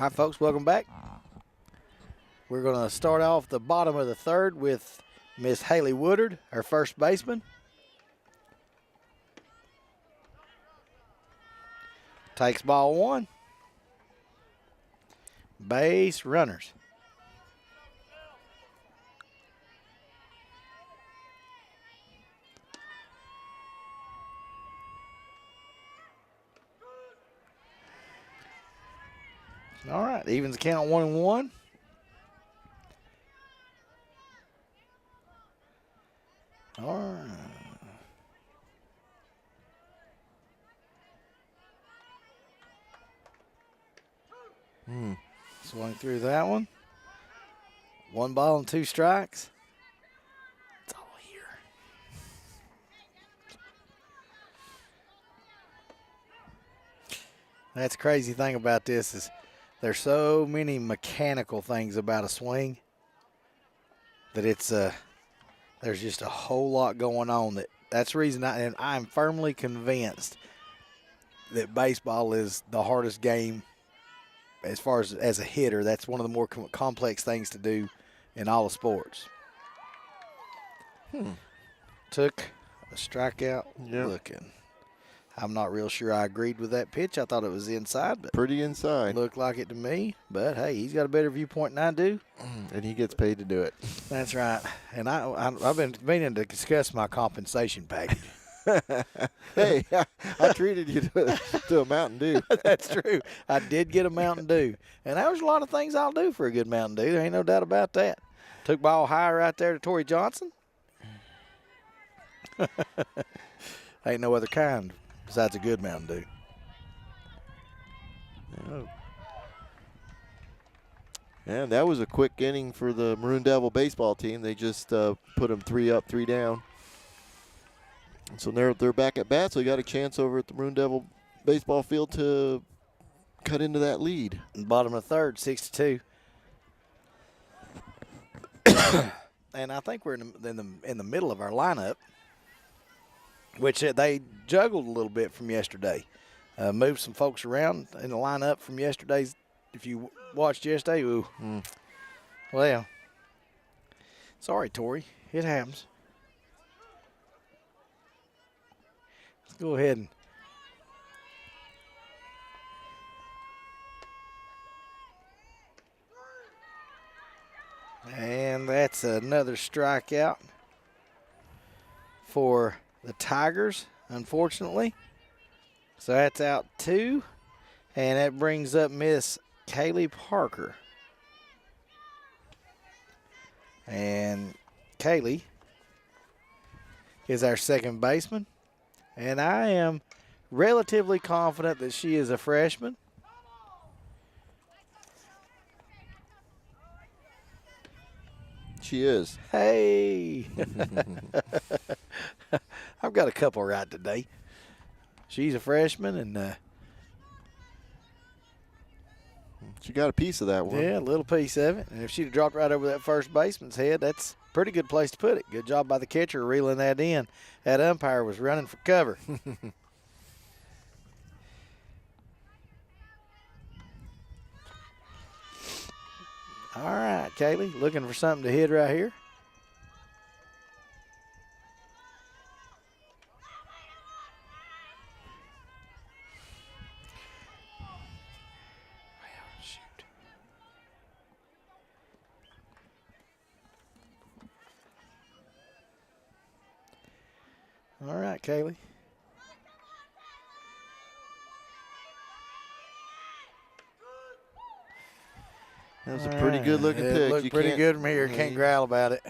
All right, folks, welcome back. We're going to start off the bottom of the third with Miss Haley Woodard, our first baseman. Takes ball one. Base runners. All right, evens the count 1-1. All right. Swung through that one. 1 ball and 2 strikes. It's all here. That's the crazy thing about this is there's so many mechanical things about a swing that it's there's just a whole lot going on. That's the reason I'm firmly convinced that baseball is the hardest game as far as a hitter. That's one of the more complex things to do in all the sports. Took a strikeout looking. I'm not real sure I agreed with that pitch. I thought it was inside, but pretty inside. Looked like it to me. But hey, he's got a better viewpoint than I do, and he gets paid to do it. That's right. And I've been meaning to discuss my compensation package. Hey, I treated you to a Mountain Dew. That's true. I did get a Mountain Dew, and there's a lot of things I'll do for a good Mountain Dew. There ain't no doubt about that. Took ball high right there to Torrey Johnson. Ain't no other kind besides a good Mountain Dew. Oh. And that was a quick inning for the Maroon Devil baseball team. They just put them 3 up, 3 down. So they're back at bat, so they got a chance over at the Maroon Devil baseball field to cut into that lead. Bottom of the third, 6-2. And I think we're in the middle of our lineup, which they juggled a little bit from yesterday. Moved some folks around in the lineup from yesterday's. If you watched yesterday, well, sorry, Torrey, it happens. Let's go ahead and that's another strikeout for the Tigers, unfortunately. So that's out 2, and that brings up Miss Kaylee Parker. And Kaylee is our second baseman, and I am relatively confident that she is a freshman. She is. Hey. I've got a couple right today. She's a freshman, and she got a piece of that one. Yeah, a little piece of it. And if she'd have dropped right over that first baseman's head, that's a pretty good place to put it. Good job by the catcher reeling that in. That umpire was running for cover. All right, Kaylee, looking for something to hit right here. Shoot. All right, Kaylee. That was a pretty good-looking pitch. It looked pretty good from here. Can't growl about it.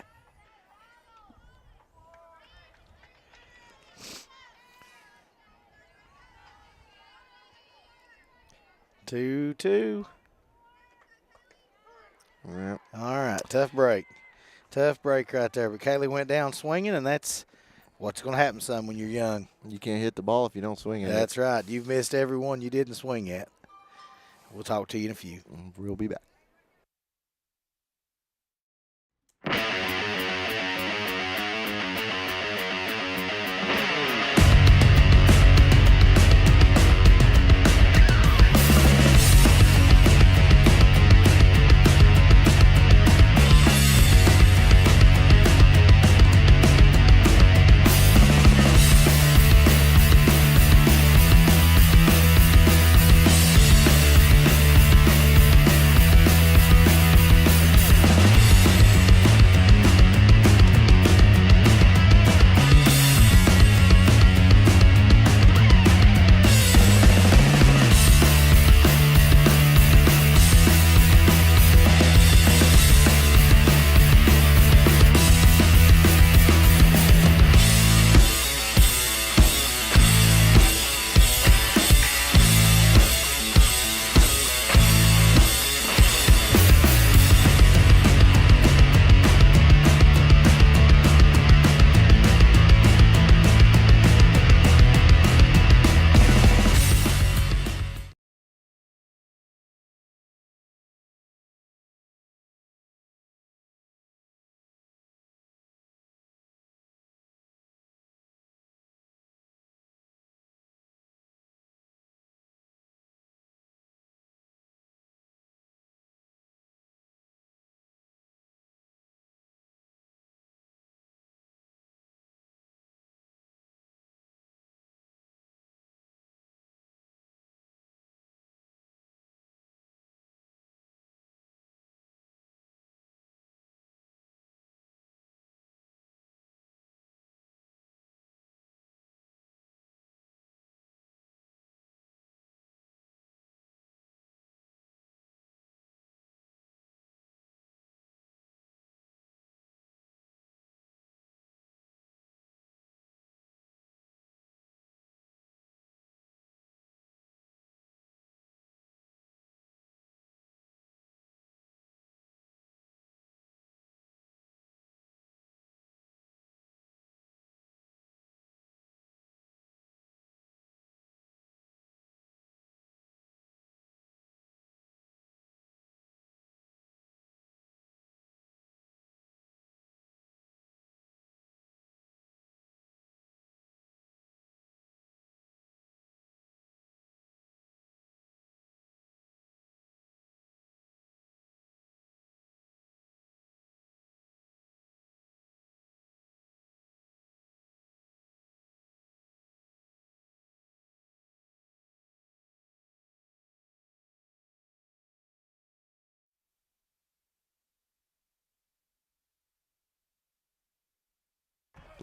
Two. Yeah. All right, tough break. Tough break right there. But Kaylee went down swinging, and that's what's going to happen, son, when you're young. You can't hit the ball if you don't swing at it. That's right. You've missed every one you didn't swing at. We'll talk to you in a few. We'll be back.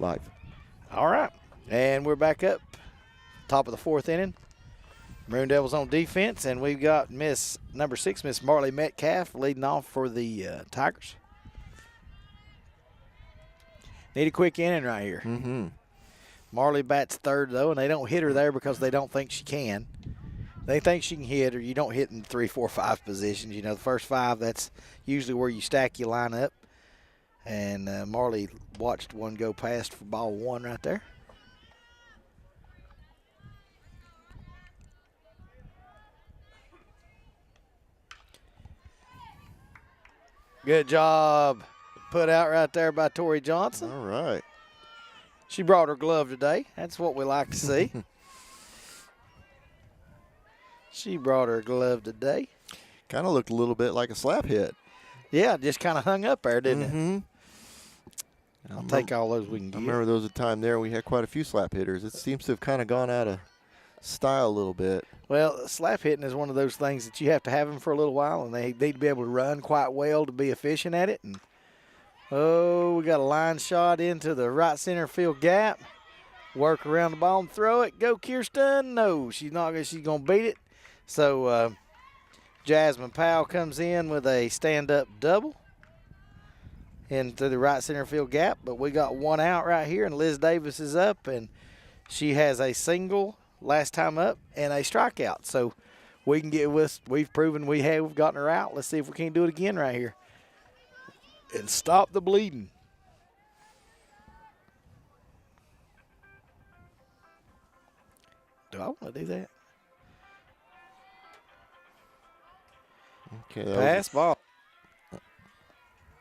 live. All right. And we're back up. Top of the 4th inning. Maroon Devils on defense, and we've got number 6, Miss Marley Metcalf, leading off for the Tigers. Need a quick inning right here. Mm-hmm. Marley bats 3rd, though, and they don't hit her there because they don't think she can. They think she can hit her. You don't hit in 3, 4, 5 positions. You know, the first 5, that's usually where you stack your lineup. And Marley watched one go past for ball 1 right there. Good job put out right there by Tori Johnson. All right. She brought her glove today. That's what we like to see. She brought her glove today. Kind of looked a little bit like a slap hit. Yeah, just kind of hung up there, didn't it? I'll take all those we can get. I remember there was a time there we had quite a few slap hitters. It seems to have kind of gone out of style a little bit. Well, slap hitting is one of those things that you have to have them for a little while, and they need to be able to run quite well to be efficient at it. And we got a line shot into the right center field gap. Work around the ball and throw it. Go, Kirsten. No, she's not. She's gonna beat it. So Jasmine Powell comes in with a stand-up double into the right center field gap. But we got one out right here, and Liz Davis is up, and she has a single last time up and a strikeout. So we can get with. We've proven we've gotten her out. Let's see if we can do it again right here and stop the bleeding. Do I want to do that? Okay. Pass ball.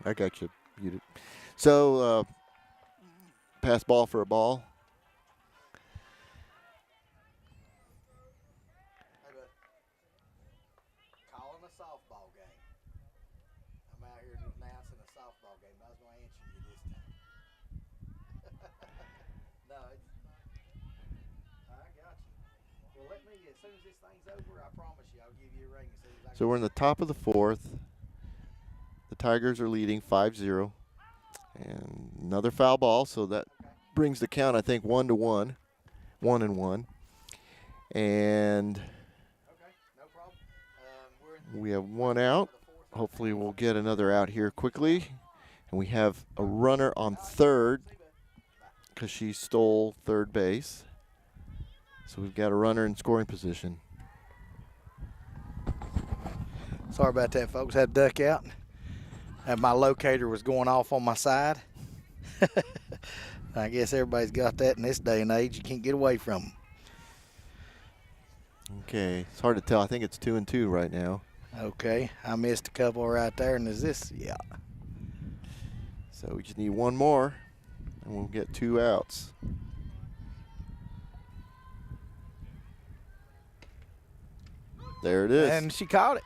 I got you muted. So, pass ball for a ball. Calling a softball game. I'm out here announcing a softball game. I was going to answer you this time. No, I got you. Well, let me, as soon as this thing's over, I promise you, I'll give you a ring as soon as I So we're in the top of the 4th. The Tigers are leading 5-0. And another foul ball, so that brings the count, I think, 1-1. 1-1. And okay, no problem. we have one out. Hopefully we'll get another out here quickly. And we have a runner on 3rd because she stole 3rd base. So we've got a runner in scoring position. Sorry about that, folks. Had to duck out. And my locator was going off on my side. I guess everybody's got that in this day and age. You can't get away from them. Okay, it's hard to tell. I think it's 2-2 right now. Okay, I missed a couple right there, and is this? Yeah. So we just need one more, and we'll get 2 outs. There it is. And she caught it.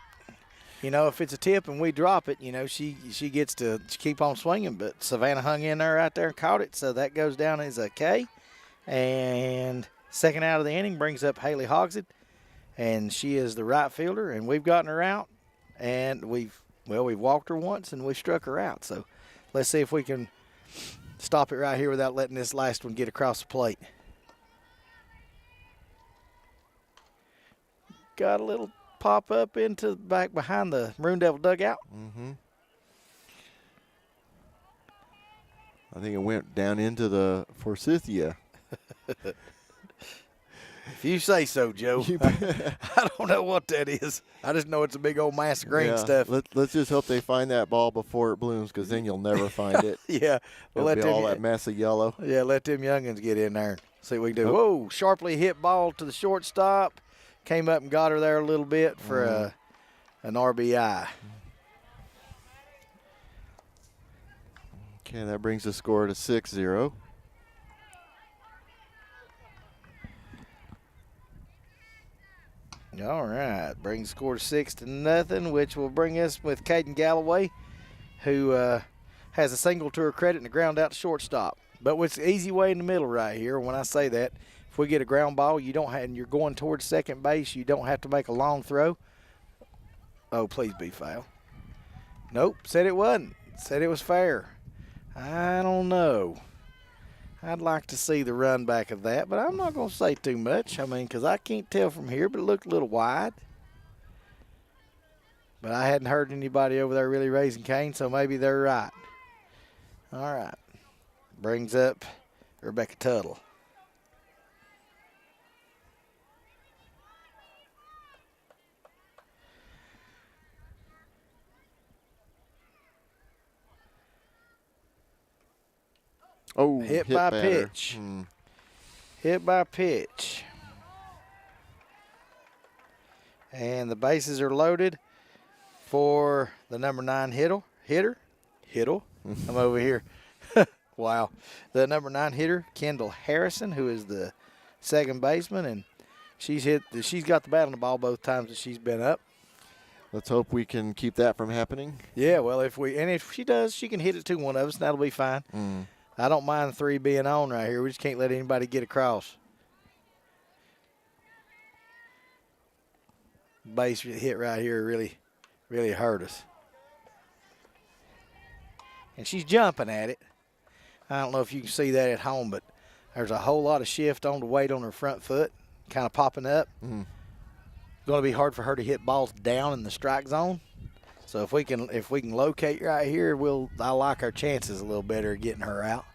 You know, if it's a tip and we drop it, you know, she gets to keep on swinging. But Savannah hung in there right there and caught it, so that goes down as a K. And second out of the inning brings up Haley Hogsett, and she is the right fielder, and we've gotten her out. And we've walked her once, and we struck her out. So let's see if we can stop it right here without letting this last one get across the plate. Got a little pop up into back behind the Maroon Devil dugout. Mm-hmm. I think it went down into the Forsythia. If you say so, Joe. I don't know what that is. I just know it's a big old mass of green stuff. Let's just hope they find that ball before it blooms, because then you'll never find it. Yeah. It'll be all that mess of yellow. Yeah, let them youngins get in there and see what we can do. Whoa, sharply hit ball to the shortstop. Came up and got her there a little bit for an RBI. Okay, that brings the score to 6-0. All right, brings the score to 6-0, which will bring us with Caden Galloway, who has a single to her credit and a ground out to shortstop. But with the easy way in the middle right here, when I say that, if we get a ground ball, you don't have, and you're going towards second base, you don't have to make a long throw. Oh, please be foul. Nope, said it wasn't. Said it was fair. I don't know. I'd like to see the run back of that, but I'm not going to say too much. I mean, because I can't tell from here, but it looked a little wide. But I hadn't heard anybody over there really raising Cain, so maybe they're right. All right. Brings up Rebecca Tuttle. Oh, hit by batter. pitch. Hit by pitch. And the bases are loaded for the number 9 hitter. I'm over here. Wow. The number 9 hitter, Kendall Harrison, who is the second baseman, and she's got the bat on the ball both times that she's been up. Let's hope we can keep that from happening. Yeah, well, if she does, she can hit it to one of us, and that'll be fine. I don't mind 3 being on right here. We just can't let anybody get across. Base hit right here really, really hurt us. And she's jumping at it. I don't know if you can see that at home, but there's a whole lot of shift on the weight on her front foot, kind of popping up. It's going to be hard for her to hit balls down in the strike zone. So if we can locate right here, I like our chances a little better of getting her out.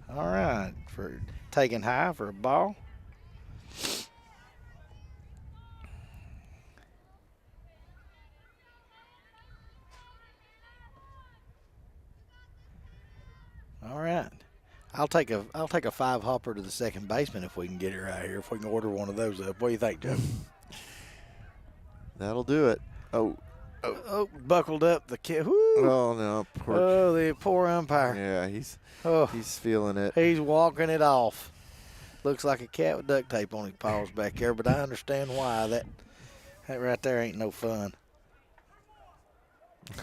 All right, for taking high for a ball. All right. I'll take a 5-hopper to the second baseman if we can get it right here. If we can order one of those up. What do you think, Joe? That'll do it. Oh, buckled up the kid. Oh no, the poor umpire. Yeah, he's feeling it. He's walking it off. Looks like a cat with duct tape on his paws back there, but I understand why. That right there ain't no fun.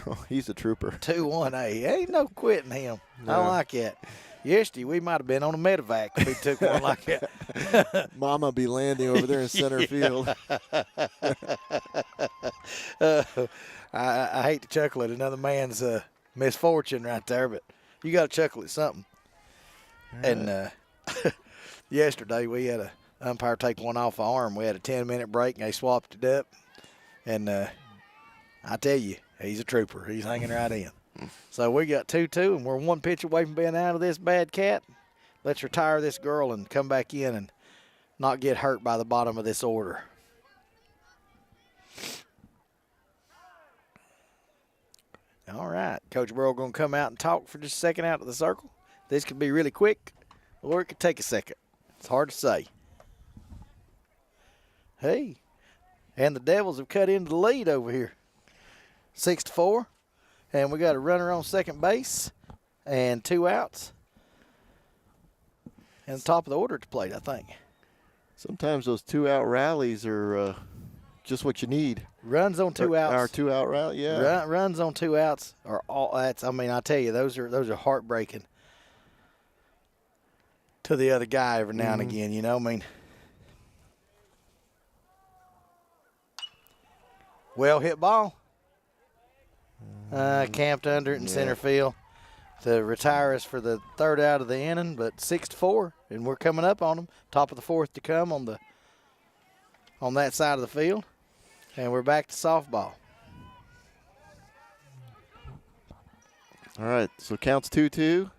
Oh, he's a trooper. 2-1-A. Ain't no quitting him. No. I like that. Yesterday, we might have been on a medevac if we took one like that. Mama be landing over there in center field. I hate to chuckle at another man's misfortune right there, but you got to chuckle at something. Right. And yesterday, we had an umpire take one off the arm. We had a 10-minute break, and they swapped it up. And I tell you, he's a trooper. He's hanging right in. So we got 2-2, and we're 1 pitch away from being out of this bad cat. Let's retire this girl and come back in and not get hurt by the bottom of this order. All right. Coach Burrow going to come out and talk for just a second out of the circle. This could be really quick, or it could take a second. It's hard to say. Hey, and the Devils have cut into the lead over here. 6-4. And we got a runner on second base and 2 outs. And the top of the order at the plate, I think. Sometimes those 2-out rallies are just what you need. Runs on 2 outs. Our 2-out rally, yeah. Runs on 2 outs are all. That's. I mean, I tell you, those are heartbreaking to the other guy every now and again. You know, I mean. Well hit ball. Camped under it in center field to retire us for the 3rd out of the inning, but 6-4, and we're coming up on them. Top of the 4th to come on that side of the field, and we're back to softball. All right, so counts 2-2.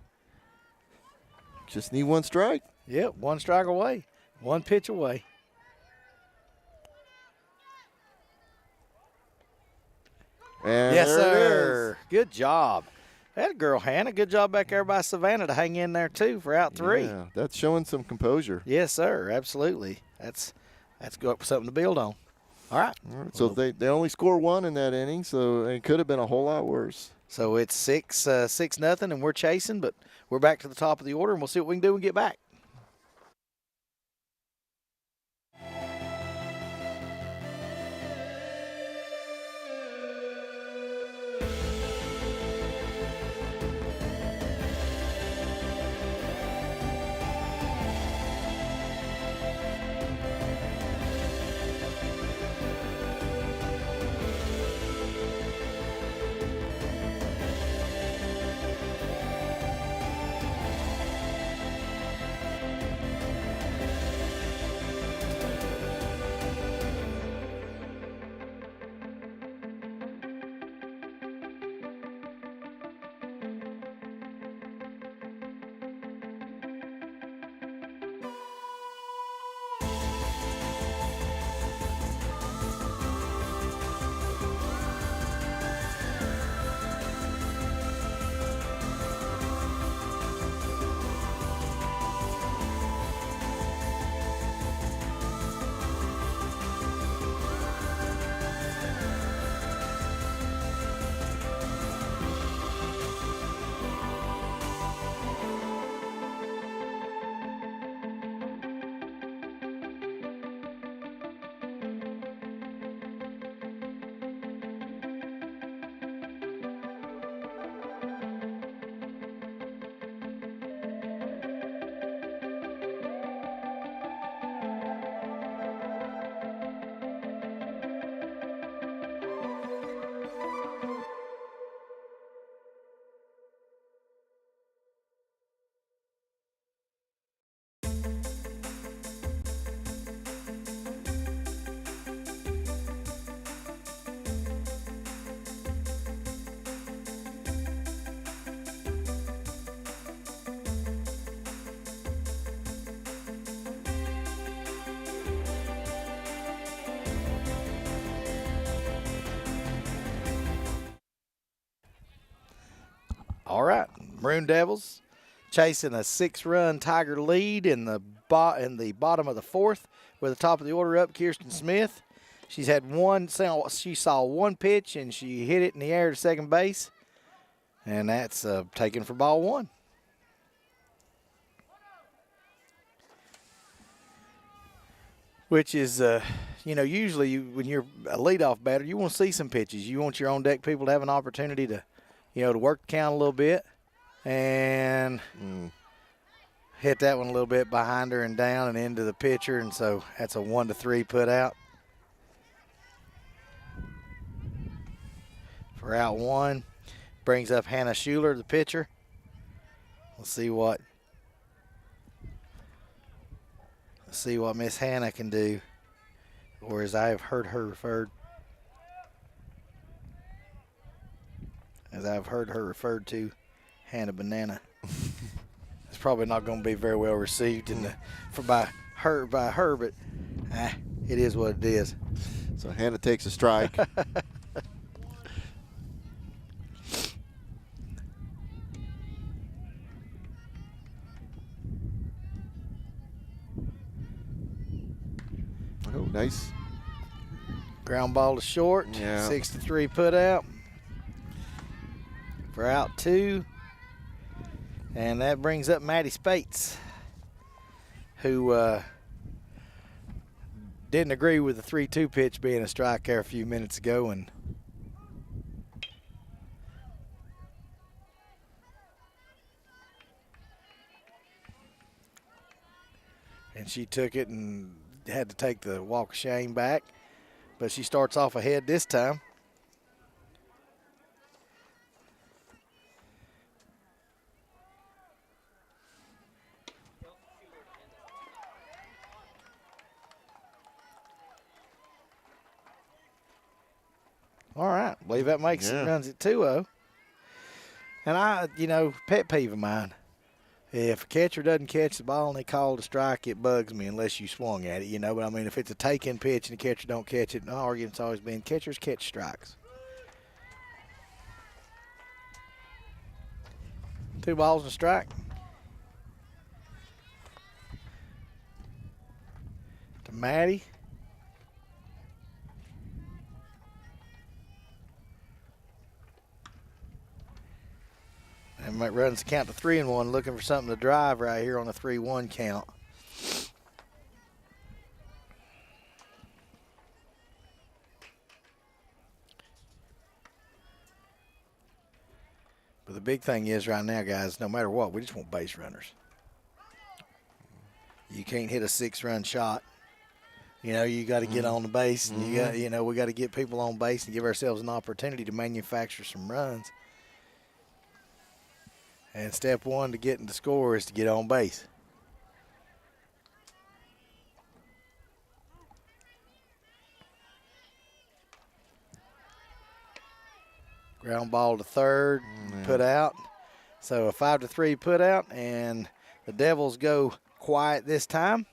Just need 1 strike. Yep, 1 strike away, 1 pitch away. And yes, sir. Good job. That girl, Hannah. Good job back there by Savannah to hang in there, too, for out 3. Yeah, that's showing some composure. Yes, sir. Absolutely. That's something to build on. All right. So they only score 1 in that inning, so it could have been a whole lot worse. So it's 6-0, and we're chasing, but we're back to the top of the order, and we'll see what we can do and get back. Maroon Devils chasing a 6-run Tiger lead in the bottom of the 4th with the top of the order up, Kirsten Smith. She saw one pitch, and she hit it in the air to second base, and that's taken for ball 1. Which is, usually when you're a leadoff batter, you want to see some pitches. You want your on-deck people to have an opportunity to, to work the count a little bit, and hit that one a little bit behind her and down and into the pitcher, and so that's a 1-3 put out. For out 1, brings up Hannah Schuler, the pitcher. We'll see what Miss Hannah can do, or as I have heard her referred to, Hannah Banana. It's probably not going to be very well received by her, but it is what it is. So Hannah takes a strike. Oh, nice. Ground ball to short. Yeah. 6-3 put out. For out 2. And that brings up Maddie Spates, who didn't agree with the 3-2 pitch being a strike there a few minutes ago. And she took it and had to take the walk of shame back. But she starts off ahead this time. All right, I believe that makes it, runs it 2-0. And pet peeve of mine, if a catcher doesn't catch the ball and they call it a strike, it bugs me unless you swung at it, But, if it's a take-in pitch and the catcher don't catch it, my argument's always been catchers catch strikes. 2 balls and a strike. To Maddie. And might runs the count to 3-1, looking for something to drive right here on the 3-1 count. But the big thing is right now, guys, no matter what, we just want base runners. You can't hit a 6-run shot. You got to get on the base, and we got to get people on base and give ourselves an opportunity to manufacture some runs. And step 1 to getting the score is to get on base. Ground ball to third, put out. So a 5-3 put out, and the Devils go quiet this time.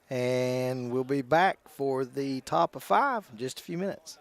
And we'll be back for the top of 5 in just a few minutes.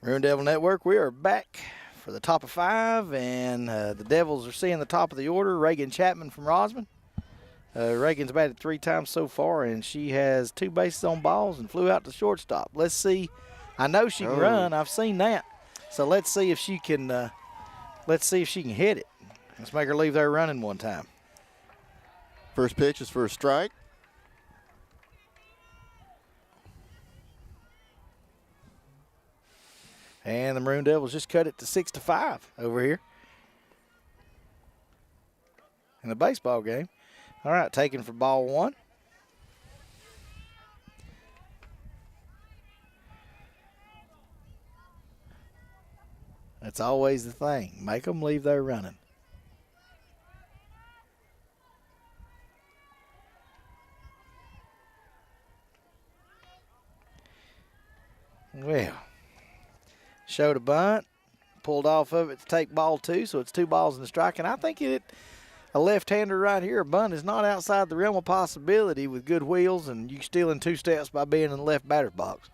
Maroon Devil Network, we are back for the top of 5, and the Devils are seeing the top of the order. Reagan Chapman from Rosman. Reagan's batted 3 times so far, and she has 2 bases on balls and flew out to shortstop. Let's see. I know she can run. I've seen that. So let's see if she can. Let's see if she can hit it. Let's make her leave there running one time. First pitch is for a strike. And the Maroon Devils just cut it to 6-5 over here in the baseball game. All right, taken for ball 1. That's always the thing. Make them leave there running. Well, showed a bunt, pulled off of it to take ball 2, so it's 2 balls and a strike. And I think a left-hander right here, a bunt is not outside the realm of possibility with good wheels, and you steal in 2 steps by being in the left batter's box.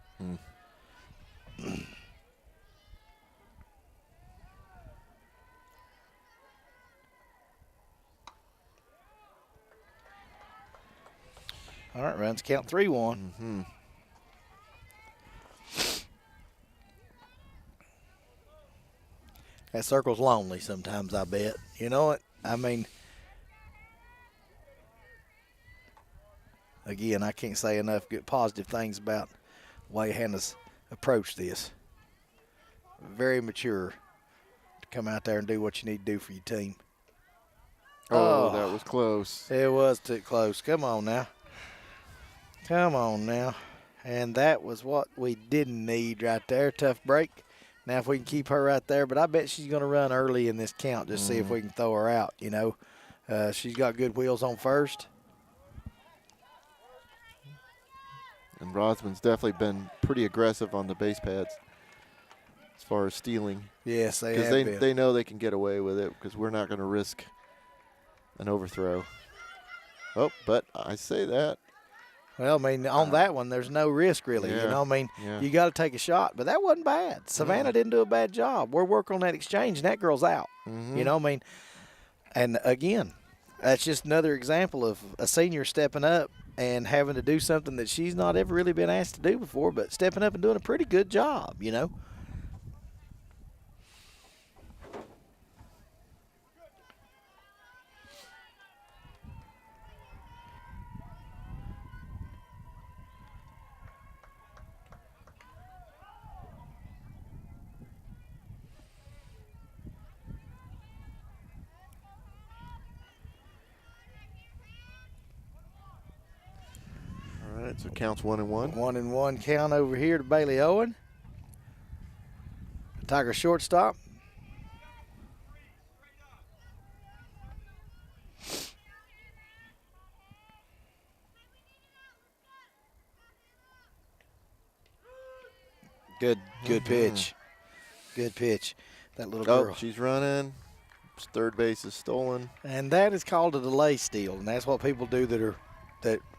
All right, runs count 3-1. That circle's lonely sometimes, I bet. You know what? I mean, again, I can't say enough good positive things about the way Hannah's approached this. Very mature to come out there and do what you need to do for your team. Oh, that was close. It was too close. Come on now. Come on now. And that was what we didn't need right there. Tough break. Now if we can keep her right there, but I bet she's going to run early in this count, just see if we can throw her out, you know. She's got good wheels on first. And Rosman's definitely been pretty aggressive on the base pads as far as stealing. Yes, they have been. Because they know they can get away with it because we're not going to risk an overthrow. Oh, but I say that. Well, I mean, on that one, there's no risk really. Yeah, You know, I mean, you got to take a shot, but that wasn't bad. Savannah didn't do a bad job. We're working on that exchange, and that girl's out. You know, I mean, and again, that's just another example of a senior stepping up and having to do something that she's not ever really been asked to do before, but stepping up and doing a pretty good job, you know. All right, so counts 1-1. 1-1 count over here to Bailey Owen. Tiger shortstop. Good pitch. Good pitch. That little girl. Oh, she's running. Third base is stolen. And that is called a delay steal, and that's what people do that are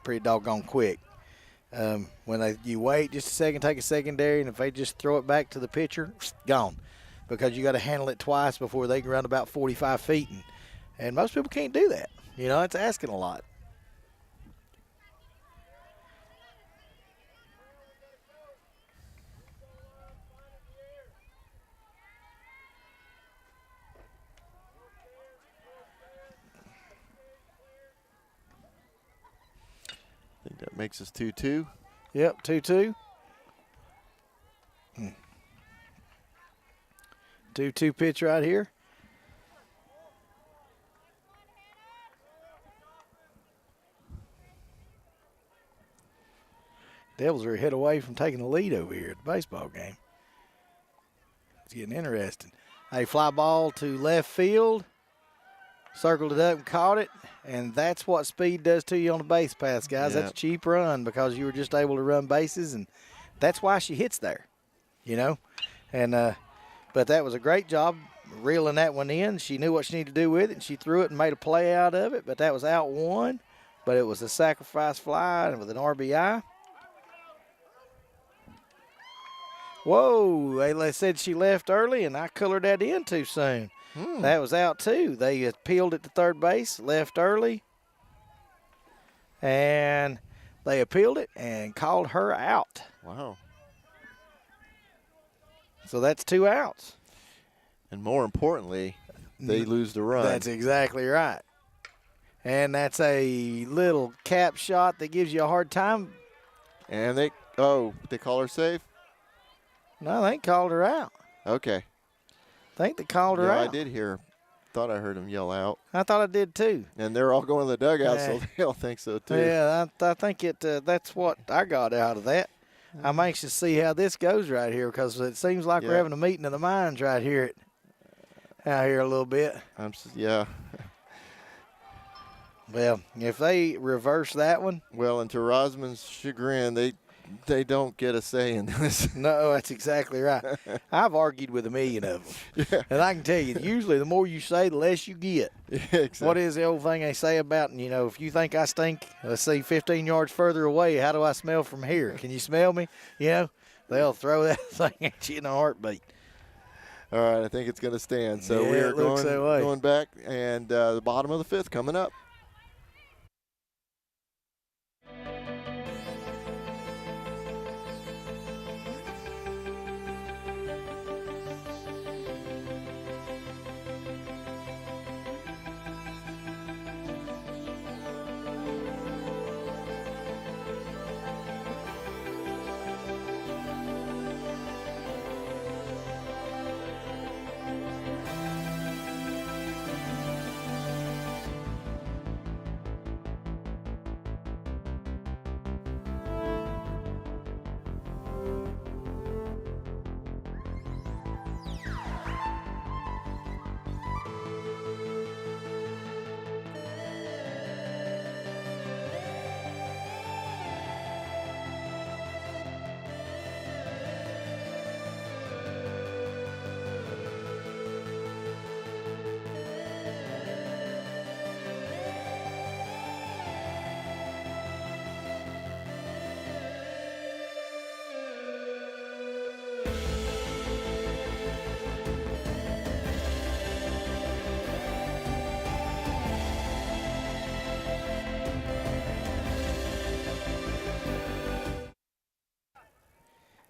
pretty doggone quick. When you wait just a second, take a secondary, and if they just throw it back to the pitcher, gone. Because you got to handle it twice before they can run about 45 feet. And most people can't do that. You know, it's asking a lot. I think that makes us 2-2. Yep, 2-2. 2-2 pitch right here. Devils are a hit away from taking the lead over here at the baseball game. It's getting interesting. A fly ball to left field. Circled it up and caught it. And that's what speed does to you on the base pass, guys. That's a cheap run because you were just able to run bases, and that's why she hits there, you know. And but that was a great job reeling that one in. She knew what she needed to do with it, and she threw it and made a play out of it. But that was out one. But it was a sacrifice fly with an RBI. Whoa, they said she left early, and I colored that in too soon. That was out too. They appealed it to third base, left early, and they appealed it and called her out. Wow. So that's 2 outs. And more importantly, they lose the run. That's exactly right. And that's a little cap shot that gives you a hard time. And they call her safe? No, they called her out. Okay. I think they called her out. I did hear. Thought I heard them yell out. I thought I did too. And they're all going to the dugout, so they all think so too. Yeah, I think that's what I got out of that. I'm anxious to see how this goes right here because it seems like we're having a meeting of the minds right here out here a little bit. Yeah. Well, if they reverse that one. Well, and to Rosman's chagrin, they don't get a say in this. No, that's exactly right. I've argued with a million of them. Yeah. And I can tell you, usually the more you say, the less you get. Yeah, exactly. What is the old thing they say about, if you think I stink, let's see, 15 yards further away, how do I smell from here? Can you smell me? They'll throw that thing at you in a heartbeat. All right, I think it's going to stand. So we are going back, and the bottom of the fifth coming up.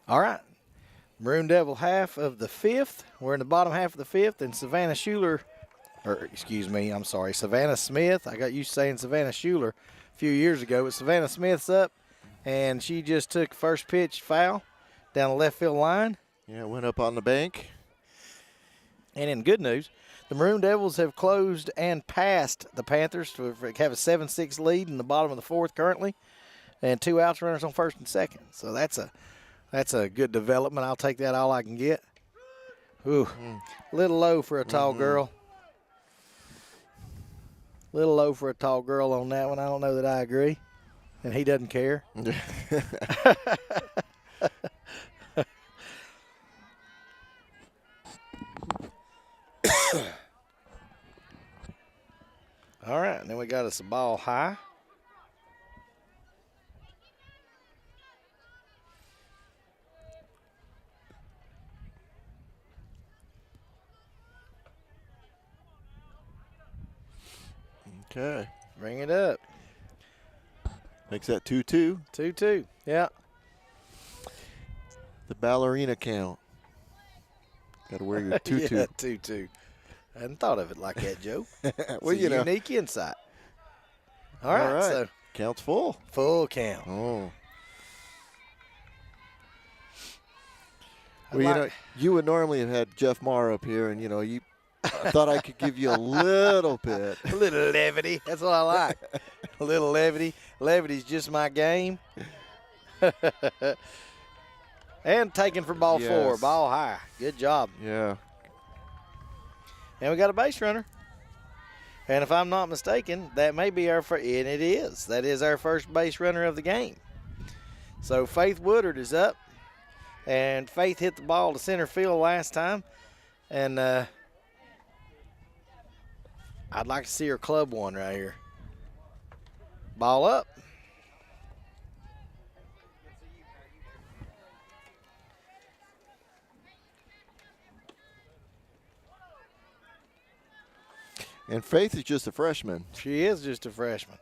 All right. Maroon Devil half of the fifth. We're in the bottom half of the fifth, and Savannah Smith. I got used to saying Savannah Schuler a few years ago, but Savannah Smith's up, and she just took first pitch foul down the left field line. Yeah, went up on the bank. And in good news, the Maroon Devils have closed and passed the Panthers to have a 7-6 lead in the bottom of the fourth currently, and 2 outs, runners on first and second. So that's a good development. I'll take that all I can get. Ooh, little low for a tall girl. Little low for a tall girl on that one. I don't know that I agree. And he doesn't care. All right, and then we got us a ball high. Okay. Bring it up. Makes that 2-2. 2-2, yeah. The ballerina count. Got to wear your tutu. Yeah, 2-2. I hadn't thought of it like that, Joe. Well, it's a unique insight. All right, so count's full. Full count. Oh. Well, you would normally have had Jeff Marr up here, and I thought I could give you a little bit. A little levity. That's what I like. A little levity. Levity's just my game. And taken for ball 4. Ball high. Good job. Yeah. And we got a base runner. And if I'm not mistaken, that may be our first, and it is. That is our first base runner of the game. So Faith Woodard is up. And Faith hit the ball to center field last time. And I'd like to see her club one right here. Ball up. And Faith is just a freshman. She is just a freshman.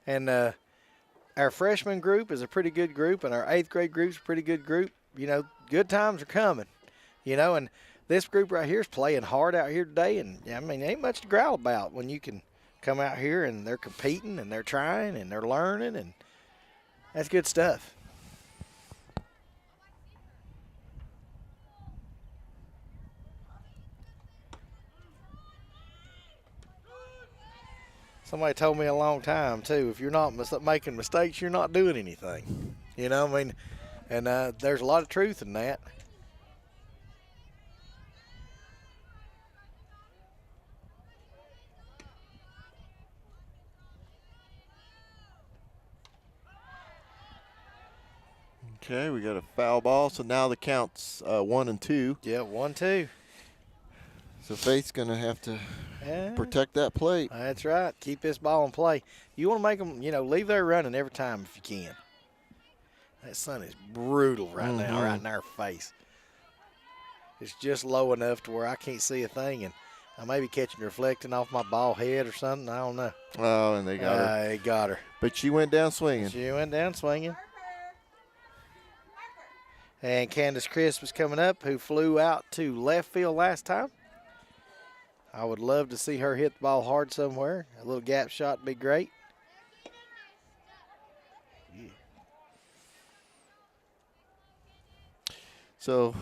And our freshman group is a pretty good group, and our 8th grade group's a pretty good group. You know, good times are coming, you know, and this group right here is playing hard out here today. And, I mean, ain't much to growl about when you can come out here and they're competing and they're trying and they're learning, and that's good stuff. Somebody told me a long time, too, if you're not making mistakes, you're not doing anything. You know, I mean, and there's a lot of truth in that. Okay, we got a foul ball, so now the count's 1 and 2. Yeah, 1-2. So Faith's going to have to protect that plate. That's right. Keep this ball in play. You want to make them, you know, leave there running every time if you can. That sun is brutal right now, right in our face. It's just low enough to where I can't see a thing, and I may be catching reflecting off my ball head or something. I don't know. Oh, and they got her. They got her. But she went down swinging. She went down swinging. And Candace Crisp is coming up, who flew out to left field last time. I would love to see her hit the ball hard somewhere. A little gap shot would be great. So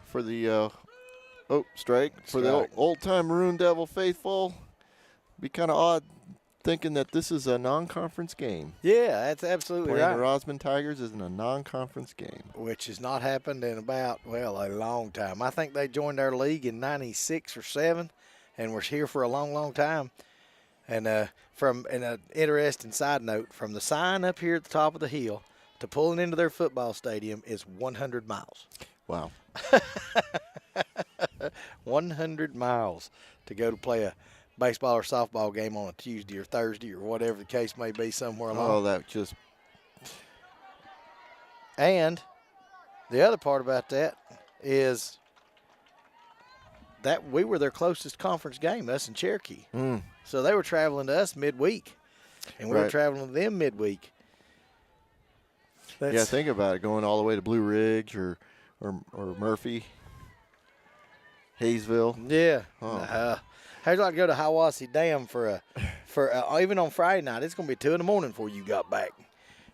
for the strike. For the old-time Maroon Devil faithful, be kind of odd thinking that this is a non-conference game. Yeah, that's absolutely Playing right. the Rosman Tigers is in a non-conference game. Which has not happened in about, well, a long time. I think they joined our league in 96 or 7 and were here for a long, long time. And and an interesting side note, from the sign up here at the top of the hill to pulling into their football stadium is 100 miles. Wow. 100 miles to go to play a baseball or softball game on a Tuesday or Thursday or whatever the case may be somewhere along. Oh, that just. And the other part about that is that we were their closest conference game, us and Cherokee. So they were traveling to us midweek, and we were traveling to them midweek. Yeah, think about it, going all the way to Blue Ridge or Murphy, Hayesville. Yeah. Oh. How'd you like to go to Hiwassee Dam for even on Friday night? It's going to be 2 in the morning before you got back.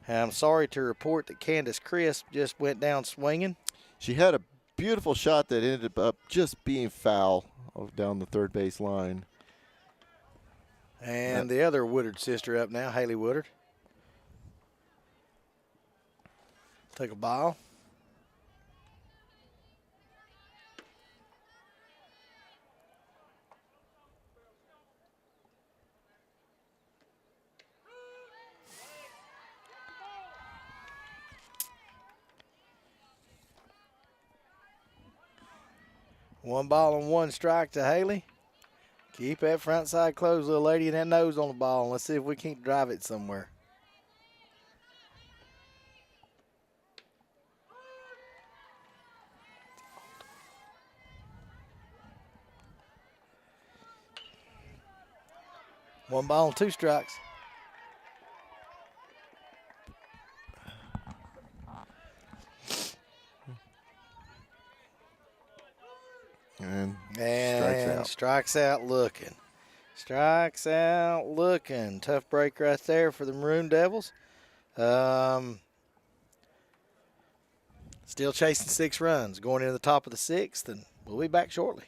And I'm sorry to report that Candace Crisp just went down swinging. She had a beautiful shot that ended up just being foul down the third base line. And the other Woodard sister up now, Haley Woodard. Take a ball. One ball and one strike to Haley. Keep that front side closed, little lady, and that nose on the ball. And let's see if we can't drive it somewhere. One ball and 2 strikes. And strikes out looking. Strikes out looking. Tough break right there for the Maroon Devils. Still chasing 6 runs. Going into the top of the 6th, and we'll be back shortly.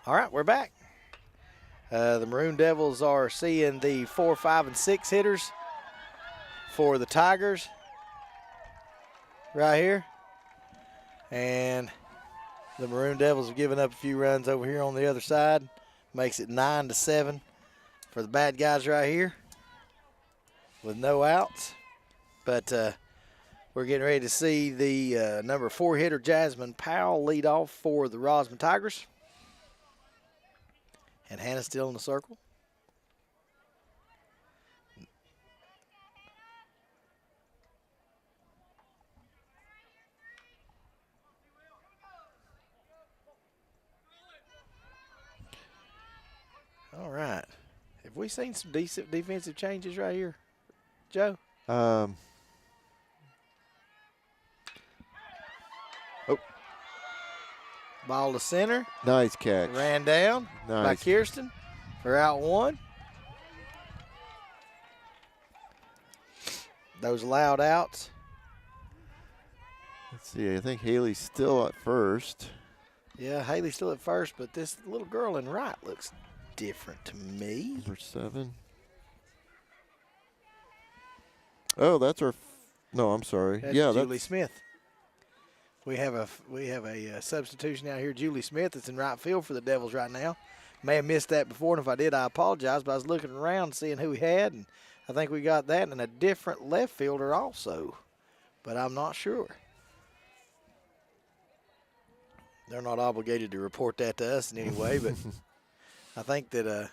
All right, we're back. The Maroon Devils are seeing the 4, 5, and 6 hitters for the Tigers right here. And the Maroon Devils have given up a few runs over here on the other side. Makes it 9-7 for the bad guys right here with no outs. But we're getting ready to see the number 4 hitter, Jasmine Powell, lead off for the Rosman Tigers. And Hannah's still in the circle. All right. Have we seen some decent defensive changes right here, Joe? Oh, Ball to center. nice catch. Ran down by Nice. Kirsten for out 1. Those loud outs. Let's see. I think Haley's still at first. Yeah, Haley's still at first, but this little girl in right looks different to me. Number 7. Oh, that's our. No, I'm sorry. That's yeah, Julie that's Smith. We have a substitution out here, Julie Smith, that's in right field for the Devils right now. May have missed that before, and if I did, I apologize. But I was looking around, seeing who we had, and I think we got that and a different left fielder also, but I'm not sure. They're not obligated to report that to us in any way, but I think that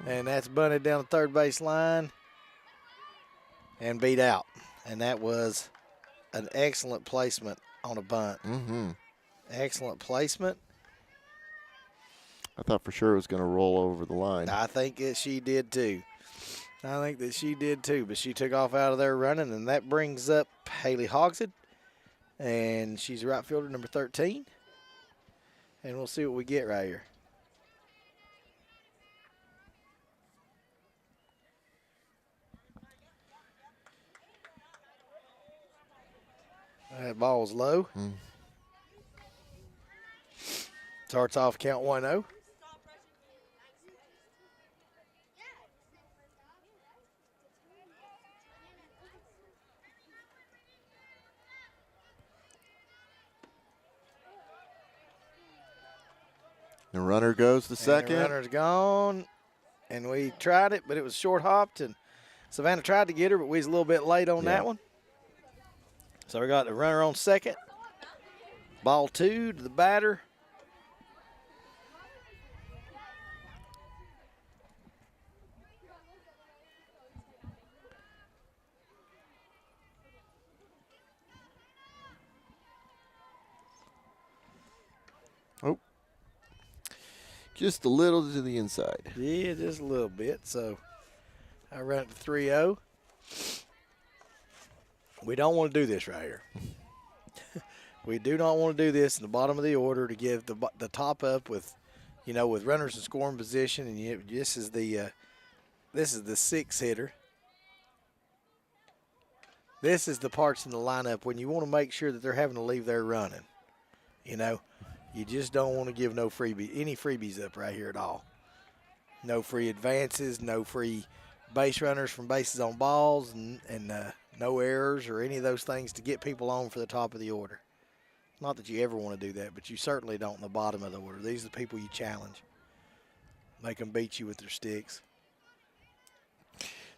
and that's bunted down the third base line and beat out, and that was an excellent placement on a bunt. Mm-hmm. Excellent placement. I thought for sure it was going to roll over the line. I think that she did too. But she took off out of there running, and that brings up Haley Hogshead, and she's right fielder number 13. And we'll see what we get right here. That ball's low. Starts off count 1-0. The runner goes to second. And the runner's gone. And we tried it, but it was short hopped. And Savannah tried to get her, but we was a little bit late on that one. So we got the runner on second. Ball 2 to the batter. Oh. Just a little to the inside. Yeah, just a little bit. So I run it to 3-0. We don't want to do this right here. We do not want to do this in the bottom of the order to give the top up with, with runners in scoring position. And this is the 6 hitter. This is the parts in the lineup when you want to make sure that they're having to leave there running. You just don't want to give any freebies up right here at all. No free advances, no free base runners from bases on balls, and no errors or any of those things to get people on for the top of the order. Not that you ever want to do that, but you certainly don't in the bottom of the order. These are the people you challenge. Make them beat you with their sticks.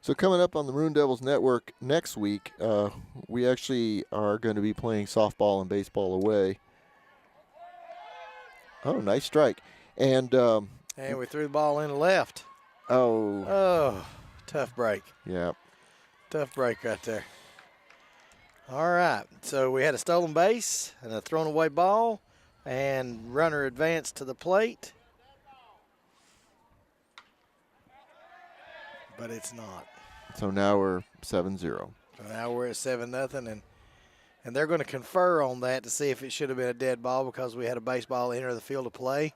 So coming up on the Maroon Devils Network next week, we actually are going to be playing softball and baseball away. Oh, nice strike. And we threw the ball in the left. Oh, tough break. Yeah. Tough break right there. All right, so we had a stolen base and a thrown away ball, and runner advanced to the plate. But it's not. So now we're 7-0. So now we're at 7-0, and they're going to confer on that to see if it should have been a dead ball because we had a baseball enter the field of play.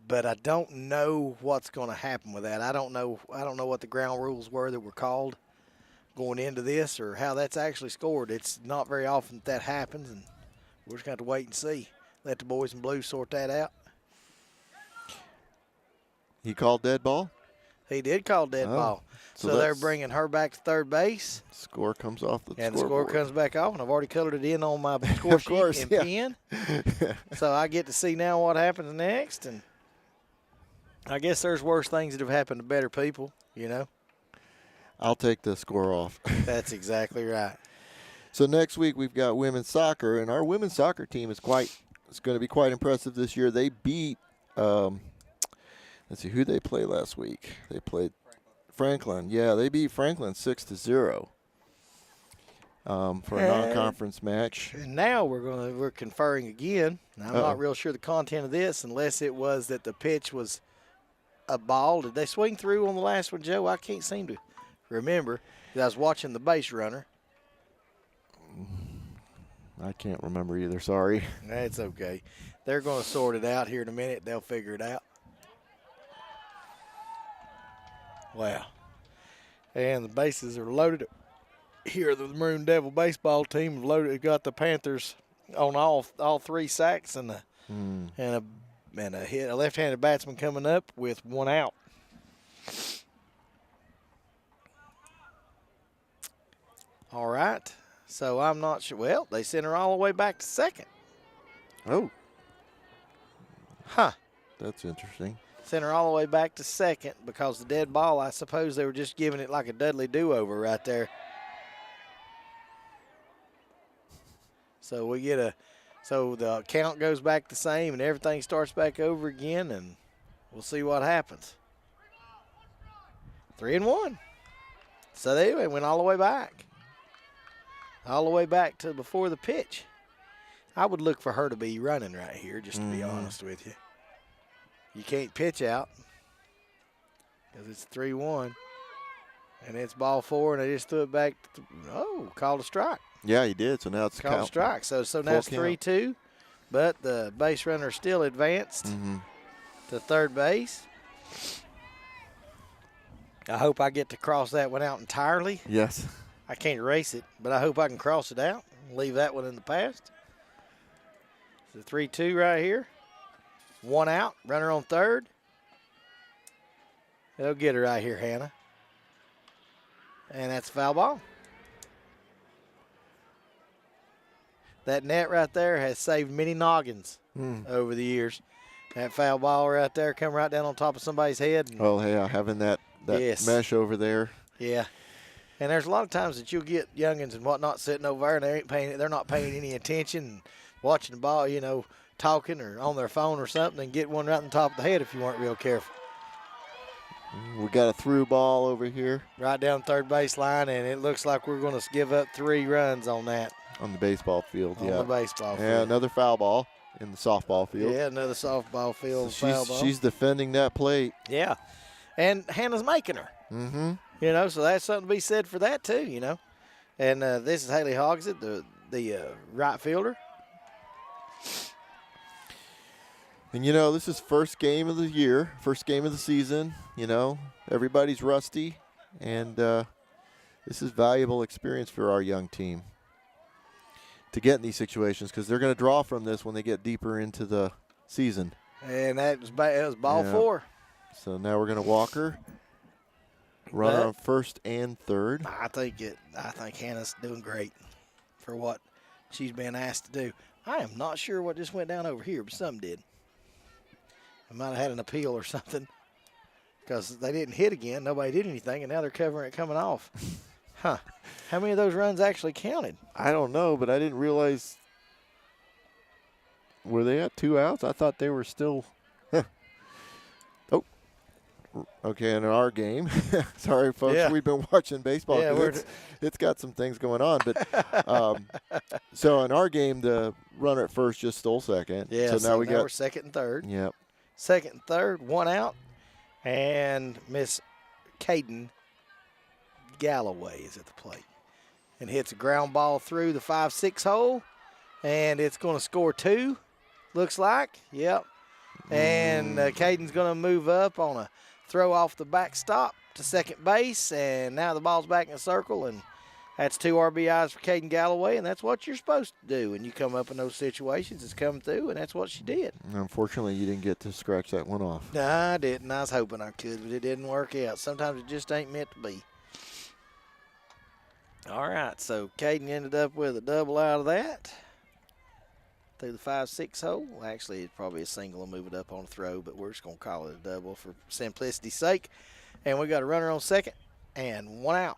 But I don't know what's going to happen with that. I don't know what the ground rules were that were called going into this or how that's actually scored. It's not very often that happens, and we're just going to have to wait and see. Let the boys in blue sort that out. He called dead ball? He did call dead ball. So they're bringing her back to third base. Score comes off the and scoreboard. the score comes back off, and I've already colored it in on my score Of course, sheet yeah. and pen. So I get to see now what happens next. And I guess there's worse things that have happened to better people, you know. I'll take the score off. That's exactly right. So next week we've got women's soccer, and our women's soccer team is going to be quite impressive this year. They beat, let's see, who they play last week? They played Franklin. Yeah, they beat Franklin 6-0 for a non-conference match. And now we're conferring again. Now, I'm not real sure the content of this, unless it was that the pitch was a ball. Did they swing through on the last one, Joe? I can't seem to remember. I was watching the base runner. I can't remember either. Sorry. That's okay. They're going to sort it out here in a minute. They'll figure it out. Wow. And the bases are loaded. Here, the Maroon Devil baseball team have loaded. Got the Panthers on all three sacks and a hit. A left-handed batsman coming up with one out. All right. So I'm not sure. Well, they sent her all the way back to second. Oh. Huh. That's interesting. Sent her all the way back to second because the dead ball, I suppose they were just giving it like a Dudley do-over right there. So we get so the count goes back the same and everything starts back over again, and we'll see what happens. 3-1. So they went all the way back. All the way back to before the pitch. I would look for her to be running right here, just to be honest with you. You can't pitch out because it's 3-1. And it's ball four, and they just threw it back. Called a strike. Yeah, he did. So now it's called a strike. So now it's 3-2. But the base runner still advanced to third base. I hope I get to cross that one out entirely. Yes. I can't erase it, but I hope I can cross it out and leave that one in the past. So 3-2 right here. One out, runner on third. They'll get her right here, Hannah. And that's a foul ball. That net right there has saved many noggins over the years. That foul ball right there come right down on top of somebody's head. Oh, yeah, having that mesh over there. Yeah. And there's a lot of times that you'll get youngins and whatnot sitting over there, and they're not paying any attention and watching the ball, talking or on their phone or something, and get one right on the top of the head if you weren't real careful. We got a through ball over here. Right down third baseline, and it looks like we're going to give up 3 runs on that. On the baseball field, On the baseball field. And another foul ball in the softball field. Yeah, another softball field So foul ball. she's defending that plate. Yeah. And Hannah's making her. Mm-hmm. So that's something to be said for that too, And this is Haley Hogsett, the right fielder. And, this is first game of the year, first game of the season. Everybody's rusty. And this is valuable experience for our young team to get in these situations because they're going to draw from this when they get deeper into the season. And that was ball 4. So now we're going to walk her. Runner on first and third. I think Hannah's doing great for what she's been asked to do. I am not sure what just went down over here, but some did. I might have had an appeal or something because they didn't hit again. Nobody did anything, and now they're covering it coming off. Huh. How many of those runs actually counted? I don't know, but I didn't realize. Were they at 2 outs? I thought they were still. Okay, in our game. Sorry, folks. Yeah. We've been watching baseball. Yeah, it's got some things going on. But so in our game, the runner at first just stole second. Yeah, so now we're second and third. Yep. Second and third, 1 out. And Miss Caden Galloway is at the plate. And hits a ground ball through the 5-6 hole. And it's going to score 2, looks like. Yep. And Caden's going to move up on a throw off the backstop to second base, and now the ball's back in the circle, and That's 2 RBIs for Caden Galloway, and that's what you're supposed to do when you come up in those situations. It's come through, and that's what she did. Unfortunately, you didn't get to scratch that one off. No, I didn't. I was hoping I could, but it didn't work out. Sometimes it just ain't meant to be. All right, so Caden ended up with a double out of that through the 5-6 hole. Actually, it's probably a single and move it up on a throw, but we're just going to call it a double for simplicity's sake. And we got a runner on second and 1 out.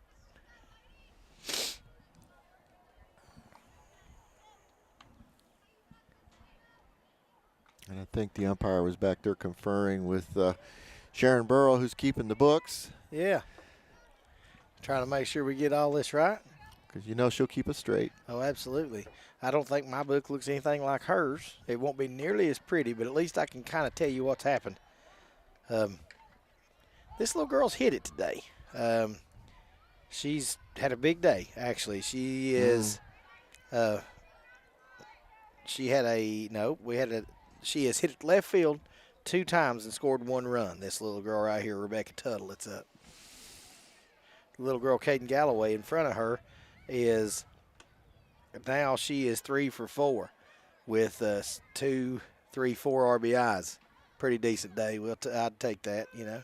And I think the umpire was back there conferring with Sharon Burrow, who's keeping the books. Yeah. Trying to make sure we get all this right. Because you know she'll keep us straight. Oh, absolutely. I don't think my book looks anything like hers. It won't be nearly as pretty, but at least I can kind of tell you what's happened. This little girl's hit it today. She's had a big day, actually. She is she has hit it left field 2 times and scored 1 run. This little girl right here, Rebecca Tuttle, it's up. The little girl, Caden Galloway, in front of her is now she is 3 for 4 with 2, 3, 4 RBIs. Pretty decent day. I'd take that, you know.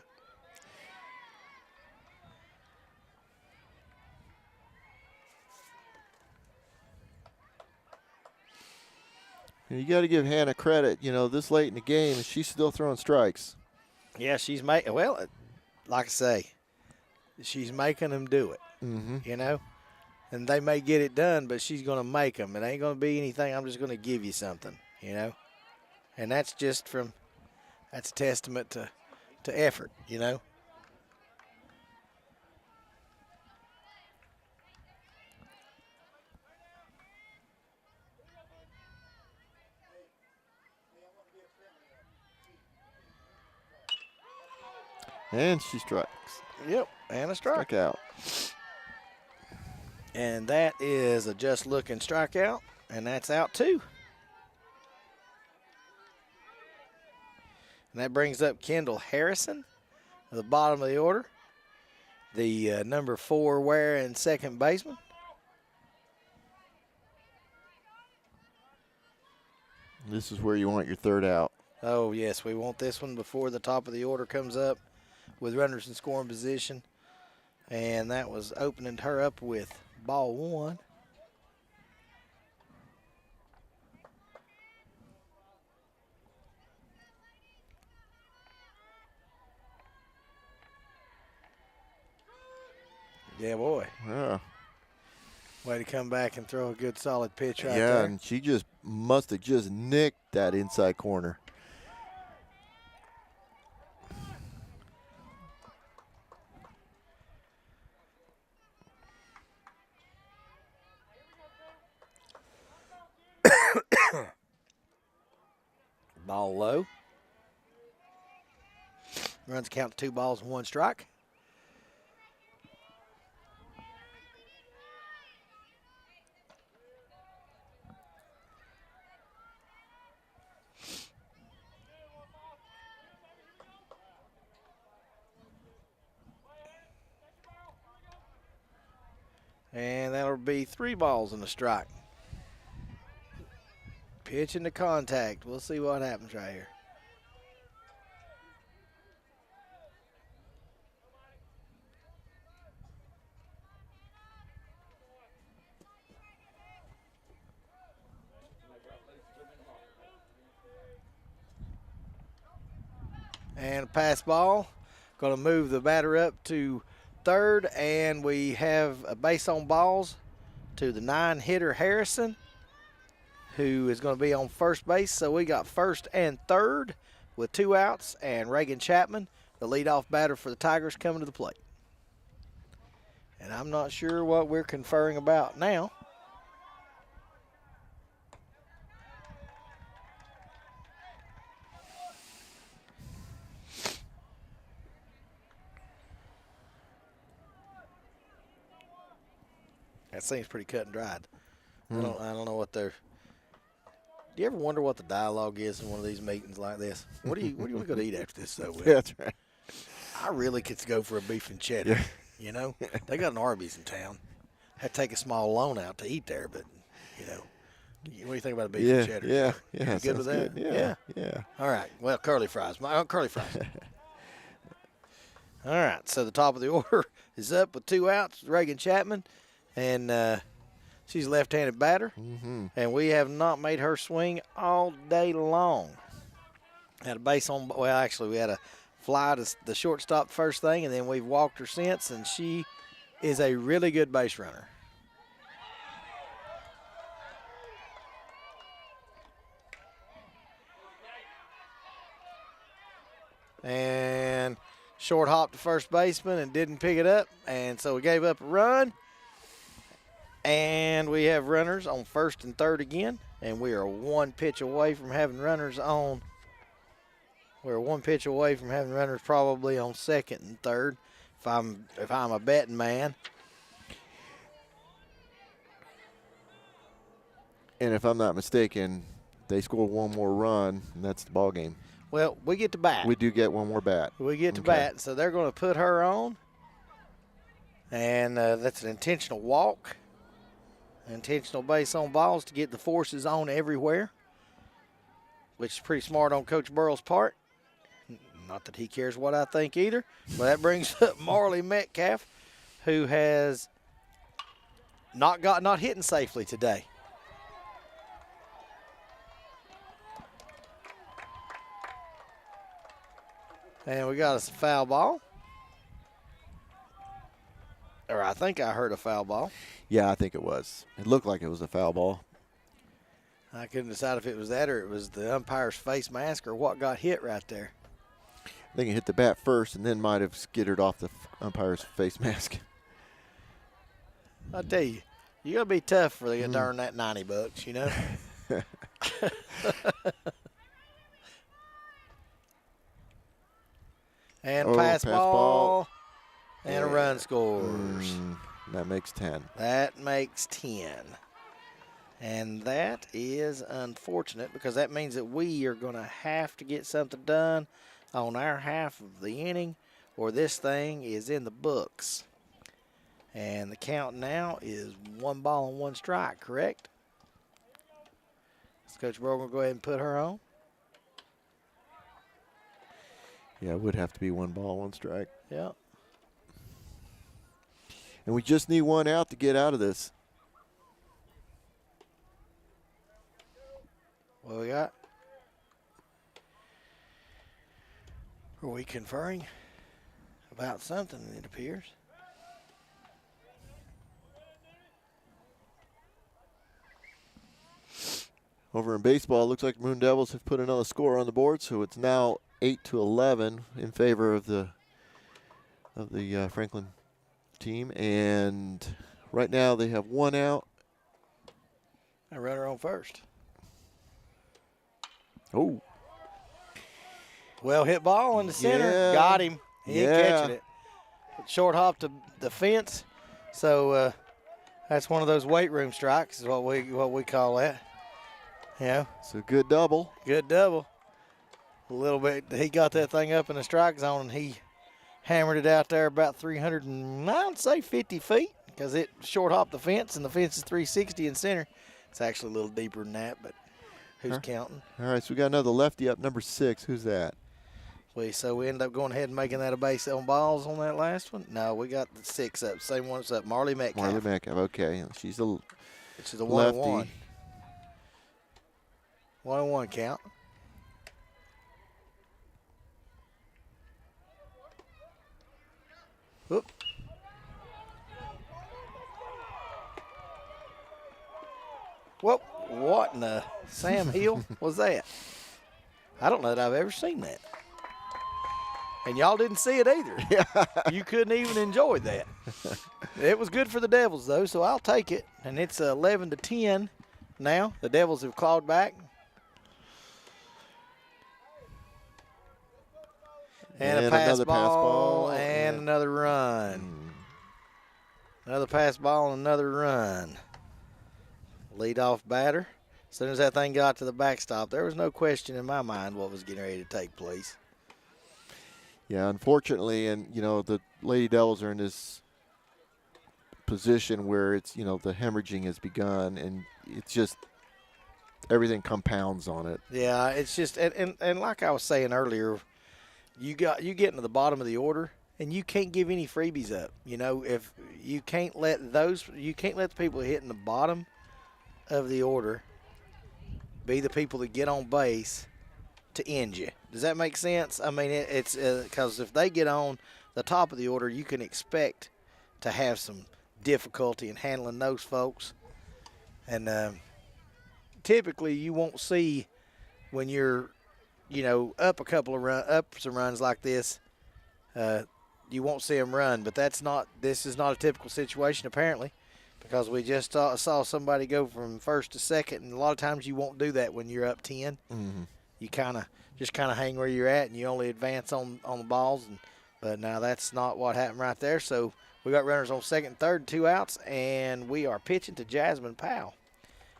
You got to give Hannah credit. You know, this late in the game, and she's still throwing strikes. Yeah, she's making. Well, like I say, she's making them do it. You know, and they may get it done, but she's going to make them. It ain't going to be anything. I'm just going to give you something. You know, and that's just that's a testament to effort. You know. And she strikes. Yep, and a strike. Strikeout. And that is a just looking strikeout, and that's out 2. And that brings up Kendall Harrison at the bottom of the order, the number 4 wearing second baseman. This is where you want your 3rd out. Oh, yes, we want this one before the top of the order comes up with runners in scoring position. And that was opening her up with ball 1. Yeah, boy. Yeah. Way to come back and throw a good solid pitch right Yeah, there. and she just must have just nicked that inside corner. Ball low. Runs count to 2 balls and 1 strike. And that'll be 3 balls and a strike. Pitch into contact. We'll see what happens right here. And a pass ball. Going to move the batter up to 3rd, and we have a base on balls to the 9-hitter Harrison, who is going to be on first base. So we got 1st and 3rd with 2 outs, and Reagan Chapman, the leadoff batter for the Tigers, coming to the plate. And I'm not sure what we're conferring about now. That seems pretty cut and dried. I don't know what they're. Do you ever wonder what the dialogue is in one of these meetings like this? What are you going to eat after this, though, Will? Yeah, that's right. I really could go for a beef and cheddar. Yeah. You know, they got an Arby's in town. Had to take a small loan out to eat there, but, you know. What do you think about a beef Yeah, and cheddar? yeah. You good with that? Good. Yeah. All right. Well, curly fries. Curly fries. All right. So the top of the order is up with 2 outs. Reagan Chapman, and she's a left-handed batter. Mm-hmm. And we have not made her swing all day long. Had a base on. Well, actually, we had a fly to the shortstop first thing, and then we've walked her since, and she is a really good base runner. And short hop to first baseman and didn't pick it up, and so we gave up a run. And we have runners on first and third again, and we are 1 pitch away from having runners on. We're 1 pitch away from having runners probably on second and third, if I'm a betting man. And if I'm not mistaken, they score 1 more run, and that's the ball game. Well, we get to bat. We do get 1 more bat. We get to bat, so they're going to put her on, and that's an intentional walk, intentional base on balls to get the forces on everywhere, which is pretty smart on Coach Burrell's part. Not that he cares what I think either, but that brings up Marley Metcalf, who has not hitting safely today. And we got us a foul ball. Or I think I heard a foul ball. Yeah, I think it was. It looked like it was a foul ball. I couldn't decide if it was that or it was the umpire's face mask or what got hit right there. I think it hit the bat first and then might have skittered off the umpire's face mask. I'll tell you, you got to be tough for you to earn that $90, you know? And pass ball. And a run scores. That makes 10. That makes 10. And that is unfortunate because that means that we are going to have to get something done on our half of the inning or this thing is in the books. And the count now is 1 ball and 1 strike, correct? So Coach Burrow going to go ahead and put her on. Yeah, it would have to be 1 ball, 1 strike. Yeah. And we just need 1 out to get out of this. What we got? Are we conferring about something, it appears? Over in baseball, it looks like Moon Devils have put another score on the board, so it's now 8-11 in favor of the Franklin team. And right now they have 1 out. I run her on first. Oh. Well hit ball in the center. Yeah. Got him. He ain't Yeah. catching it. Short hop to the fence. So that's one of those weight room strikes is what we call that. Yeah. It's a good double. Good double. A little bit. He got that thing up in the strike zone and he hammered it out there about 350 feet because it short hopped the fence and the fence is 360 in center. It's actually a little deeper than that, but who's counting? All right, so we got another lefty up, number 6. Who's that? So we end up going ahead and making that a base on balls on that last one? No, we got the 6 up. Same one that's up. Marley Metcalf. Marley Metcalf, okay. She's a Which is a lefty. 1-1. 1-1 count. Whoop. Whoop. What in the Sam Hill was that? I don't know that I've ever seen that. And y'all didn't see it either. You couldn't even enjoy that. It was good for the Devils, though, so I'll take it. And it's 11-10 now. The Devils have clawed back. And a pass ball and another run. Another pass ball and another run. Leadoff batter. As soon as that thing got to the backstop, there was no question in my mind what was getting ready to take place. Yeah, unfortunately, and, you know, the Lady Devils are in this position where it's, the hemorrhaging has begun, and it's just everything compounds on it. Yeah, it's just and like I was saying earlier, you get into the bottom of the order and you can't give any freebies up. If you can't let the people hitting the bottom of the order be the people that get on base to end you. Does that make sense? I mean, it's because if they get on the top of the order, you can expect to have some difficulty in handling those folks. And typically, you won't see when you're, up a couple of ups and runs like this. You won't see them run, but this is not a typical situation apparently, because we just saw somebody go from first to second, and a lot of times you won't do that when you're up 10. Mm-hmm. You kind of hang where you're at, and you only advance on the balls. But now that's not what happened right there. So we got runners on second and third, 2 outs, and we are pitching to Jasmine Powell,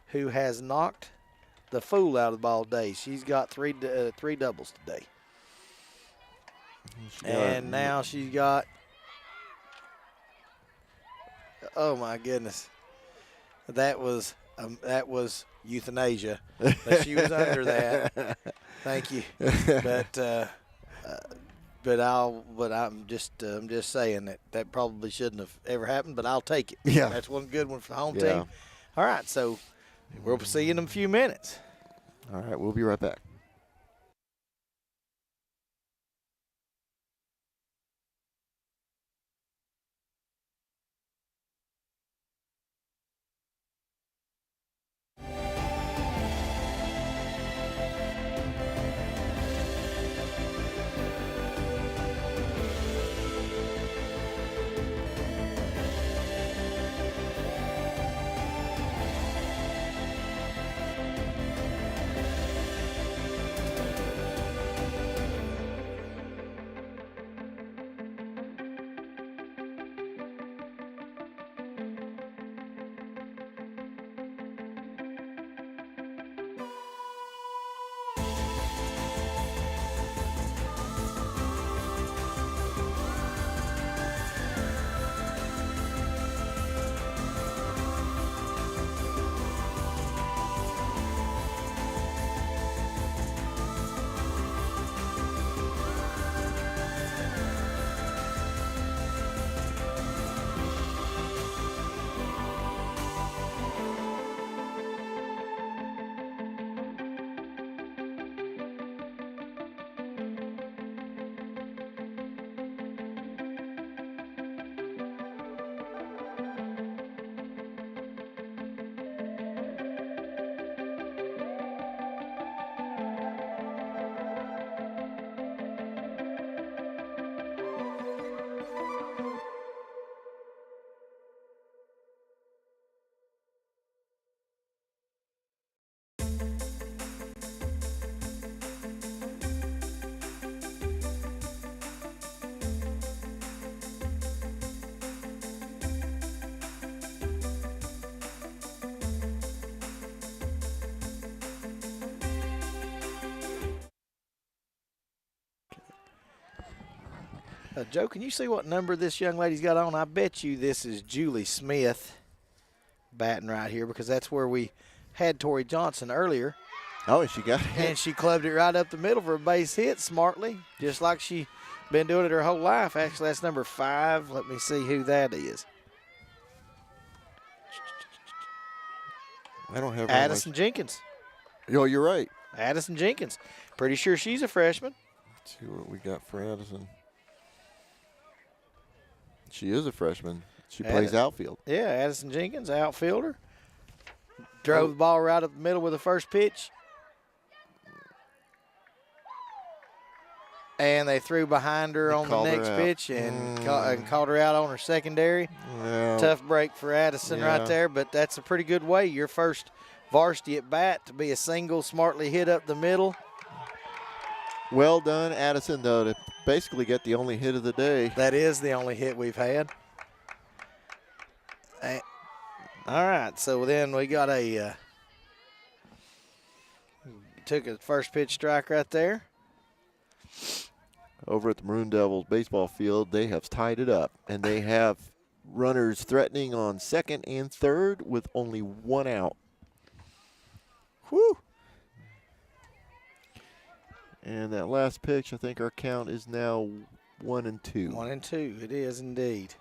who has knocked the fool out of the ball today. She's got three doubles today. And now she's got, oh my goodness, that was euthanasia. But she was under that. Thank you. But I'm just saying that probably shouldn't have ever happened. But I'll take it. Yeah, that's one good one for the home team. All right, so we'll see you in a few minutes. All right, we'll be right back. Joe, can you see what number this young lady's got on? I bet you this is Julie Smith batting right here, because that's where we had Tori Johnson earlier. Oh, and she got it. And she clubbed it right up the middle for a base hit smartly, just like she been doing it her whole life. Actually, that's number 5. Let me see who that is. I don't have Addison Jenkins. Oh, you're right. Addison Jenkins. Pretty sure she's a freshman. Let's see what we got for Addison. She is a freshman. She plays outfield. Yeah, Addison Jenkins, outfielder. Drove the ball right up the middle with the first pitch. And they threw behind her on the next pitch and called her out on her secondary. Yeah. Tough break for Addison right there, but that's a pretty good way. Your first varsity at bat to be a single, smartly hit up the middle. Well done, Addison, though, to basically get the only hit of the day. That is the only hit we've had. All right, so then we got took a first pitch strike right there. Over at the Maroon Devils baseball field, they have tied it up, and they have Runners threatening on second and third with only 1 out. Whew. And that last pitch, I think our count is now 1-2. 1-2, it is indeed.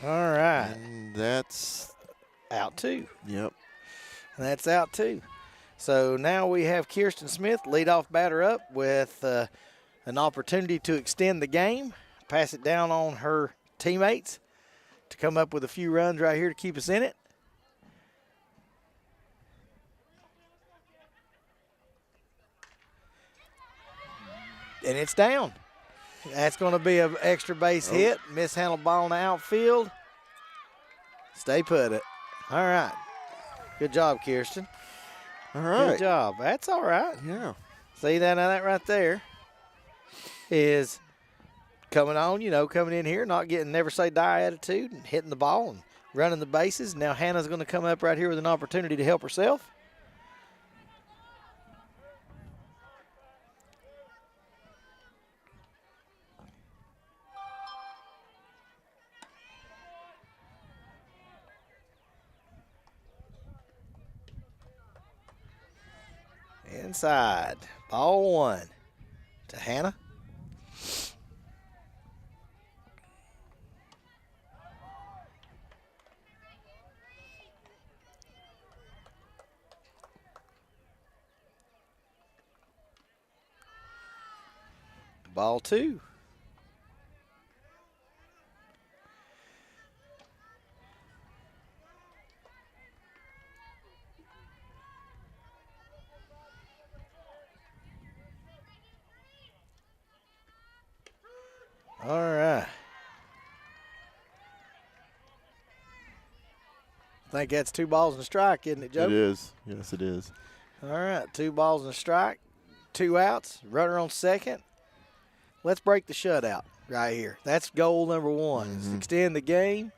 All right. And that's out 2. Yep. And that's out 2. So now we have Kirsten Smith, leadoff batter up with an opportunity to extend the game, pass it down on her teammates to come up with a few runs right here to keep us in it. And it's down. That's going to be an extra base hit. Mishandled ball in the outfield. Stay put it. All right. Good job, Kirsten. All right. Good job. That's all right. Yeah. See that? Now that right there is coming on, coming in here, not getting never say die attitude and hitting the ball and running the bases. Now Hannah's going to come up right here with an opportunity to help herself. Inside. Ball 1 to Hannah. Ball 2. All right. I think that's 2 balls and a strike, isn't it, Joe? It is. Yes, it is. All right, 2 balls and a strike, 2 outs, runner on second. Let's break the shutout right here. That's goal number 1, is to extend the game.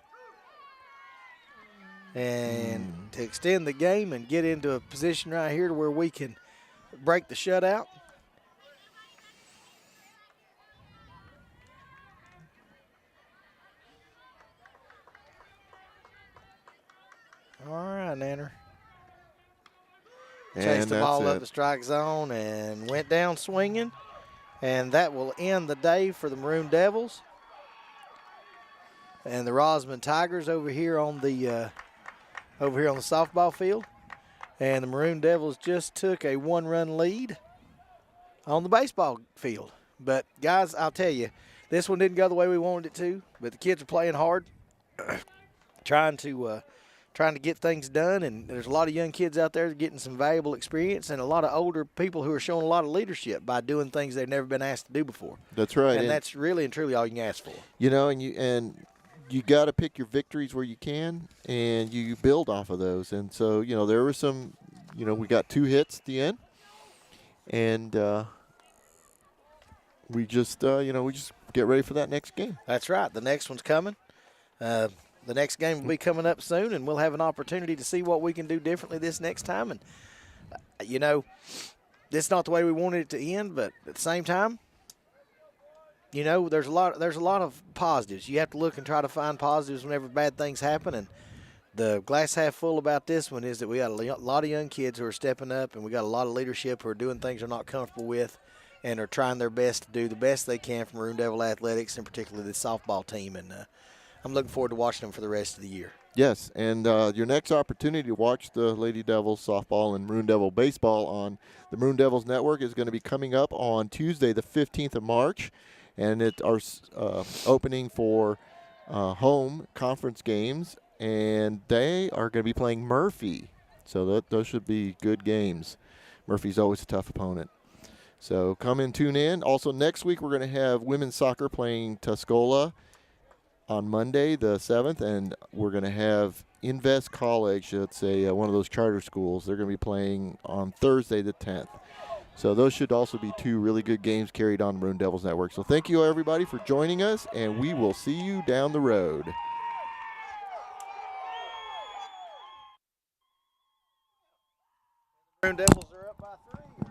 And to extend the game and get into a position right here to where we can break the shutout. All right, Nanner. Chased the ball up the strike zone and went down swinging. And that will end the day for the Maroon Devils. And the Rosman Tigers over here on the softball field. And the Maroon Devils just took a 1-run lead on the baseball field. But, guys, I'll tell you, this one didn't go the way we wanted it to. But the kids are playing hard, trying to get things done, and there's a lot of young kids out there getting some valuable experience and a lot of older people who are showing a lot of leadership by doing things they've never been asked to do before. That's right. And that's really and truly all you can ask for. And you got to pick your victories where you can, and you build off of those. And so, there were some, we got 2 hits at the end, and we just get ready for that next game. That's right. The next one's coming. The next game will be coming up soon, and we'll have an opportunity to see what we can do differently this next time. And, this is not the way we wanted it to end, but at the same time, there's a lot of positives. You have to look and try to find positives whenever bad things happen. And the glass half full about this one is that we got a lot of young kids who are stepping up, and we got a lot of leadership who are doing things they're not comfortable with and are trying their best to do the best they can for Maroon Devil Athletics, and particularly the softball team. And I'm looking forward to watching them for the rest of the year. Yes, and your next opportunity to watch the Lady Devils softball and Maroon Devil baseball on the Maroon Devils Network is going to be coming up on Tuesday, the 15th of March, and it's our opening for home conference games, and they are going to be playing Murphy, so those should be good games. Murphy's always a tough opponent. So come and tune in. Also, next week we're going to have women's soccer playing Tuscola on Monday, the 7th, and we're going to have Invest College. It's one of those charter schools. They're going to be playing on Thursday, the 10th. So those should also be 2 really good games carried on Maroon Devils Network. So thank you, everybody, for joining us, and we will see you down the road. Maroon Devils are up by 3.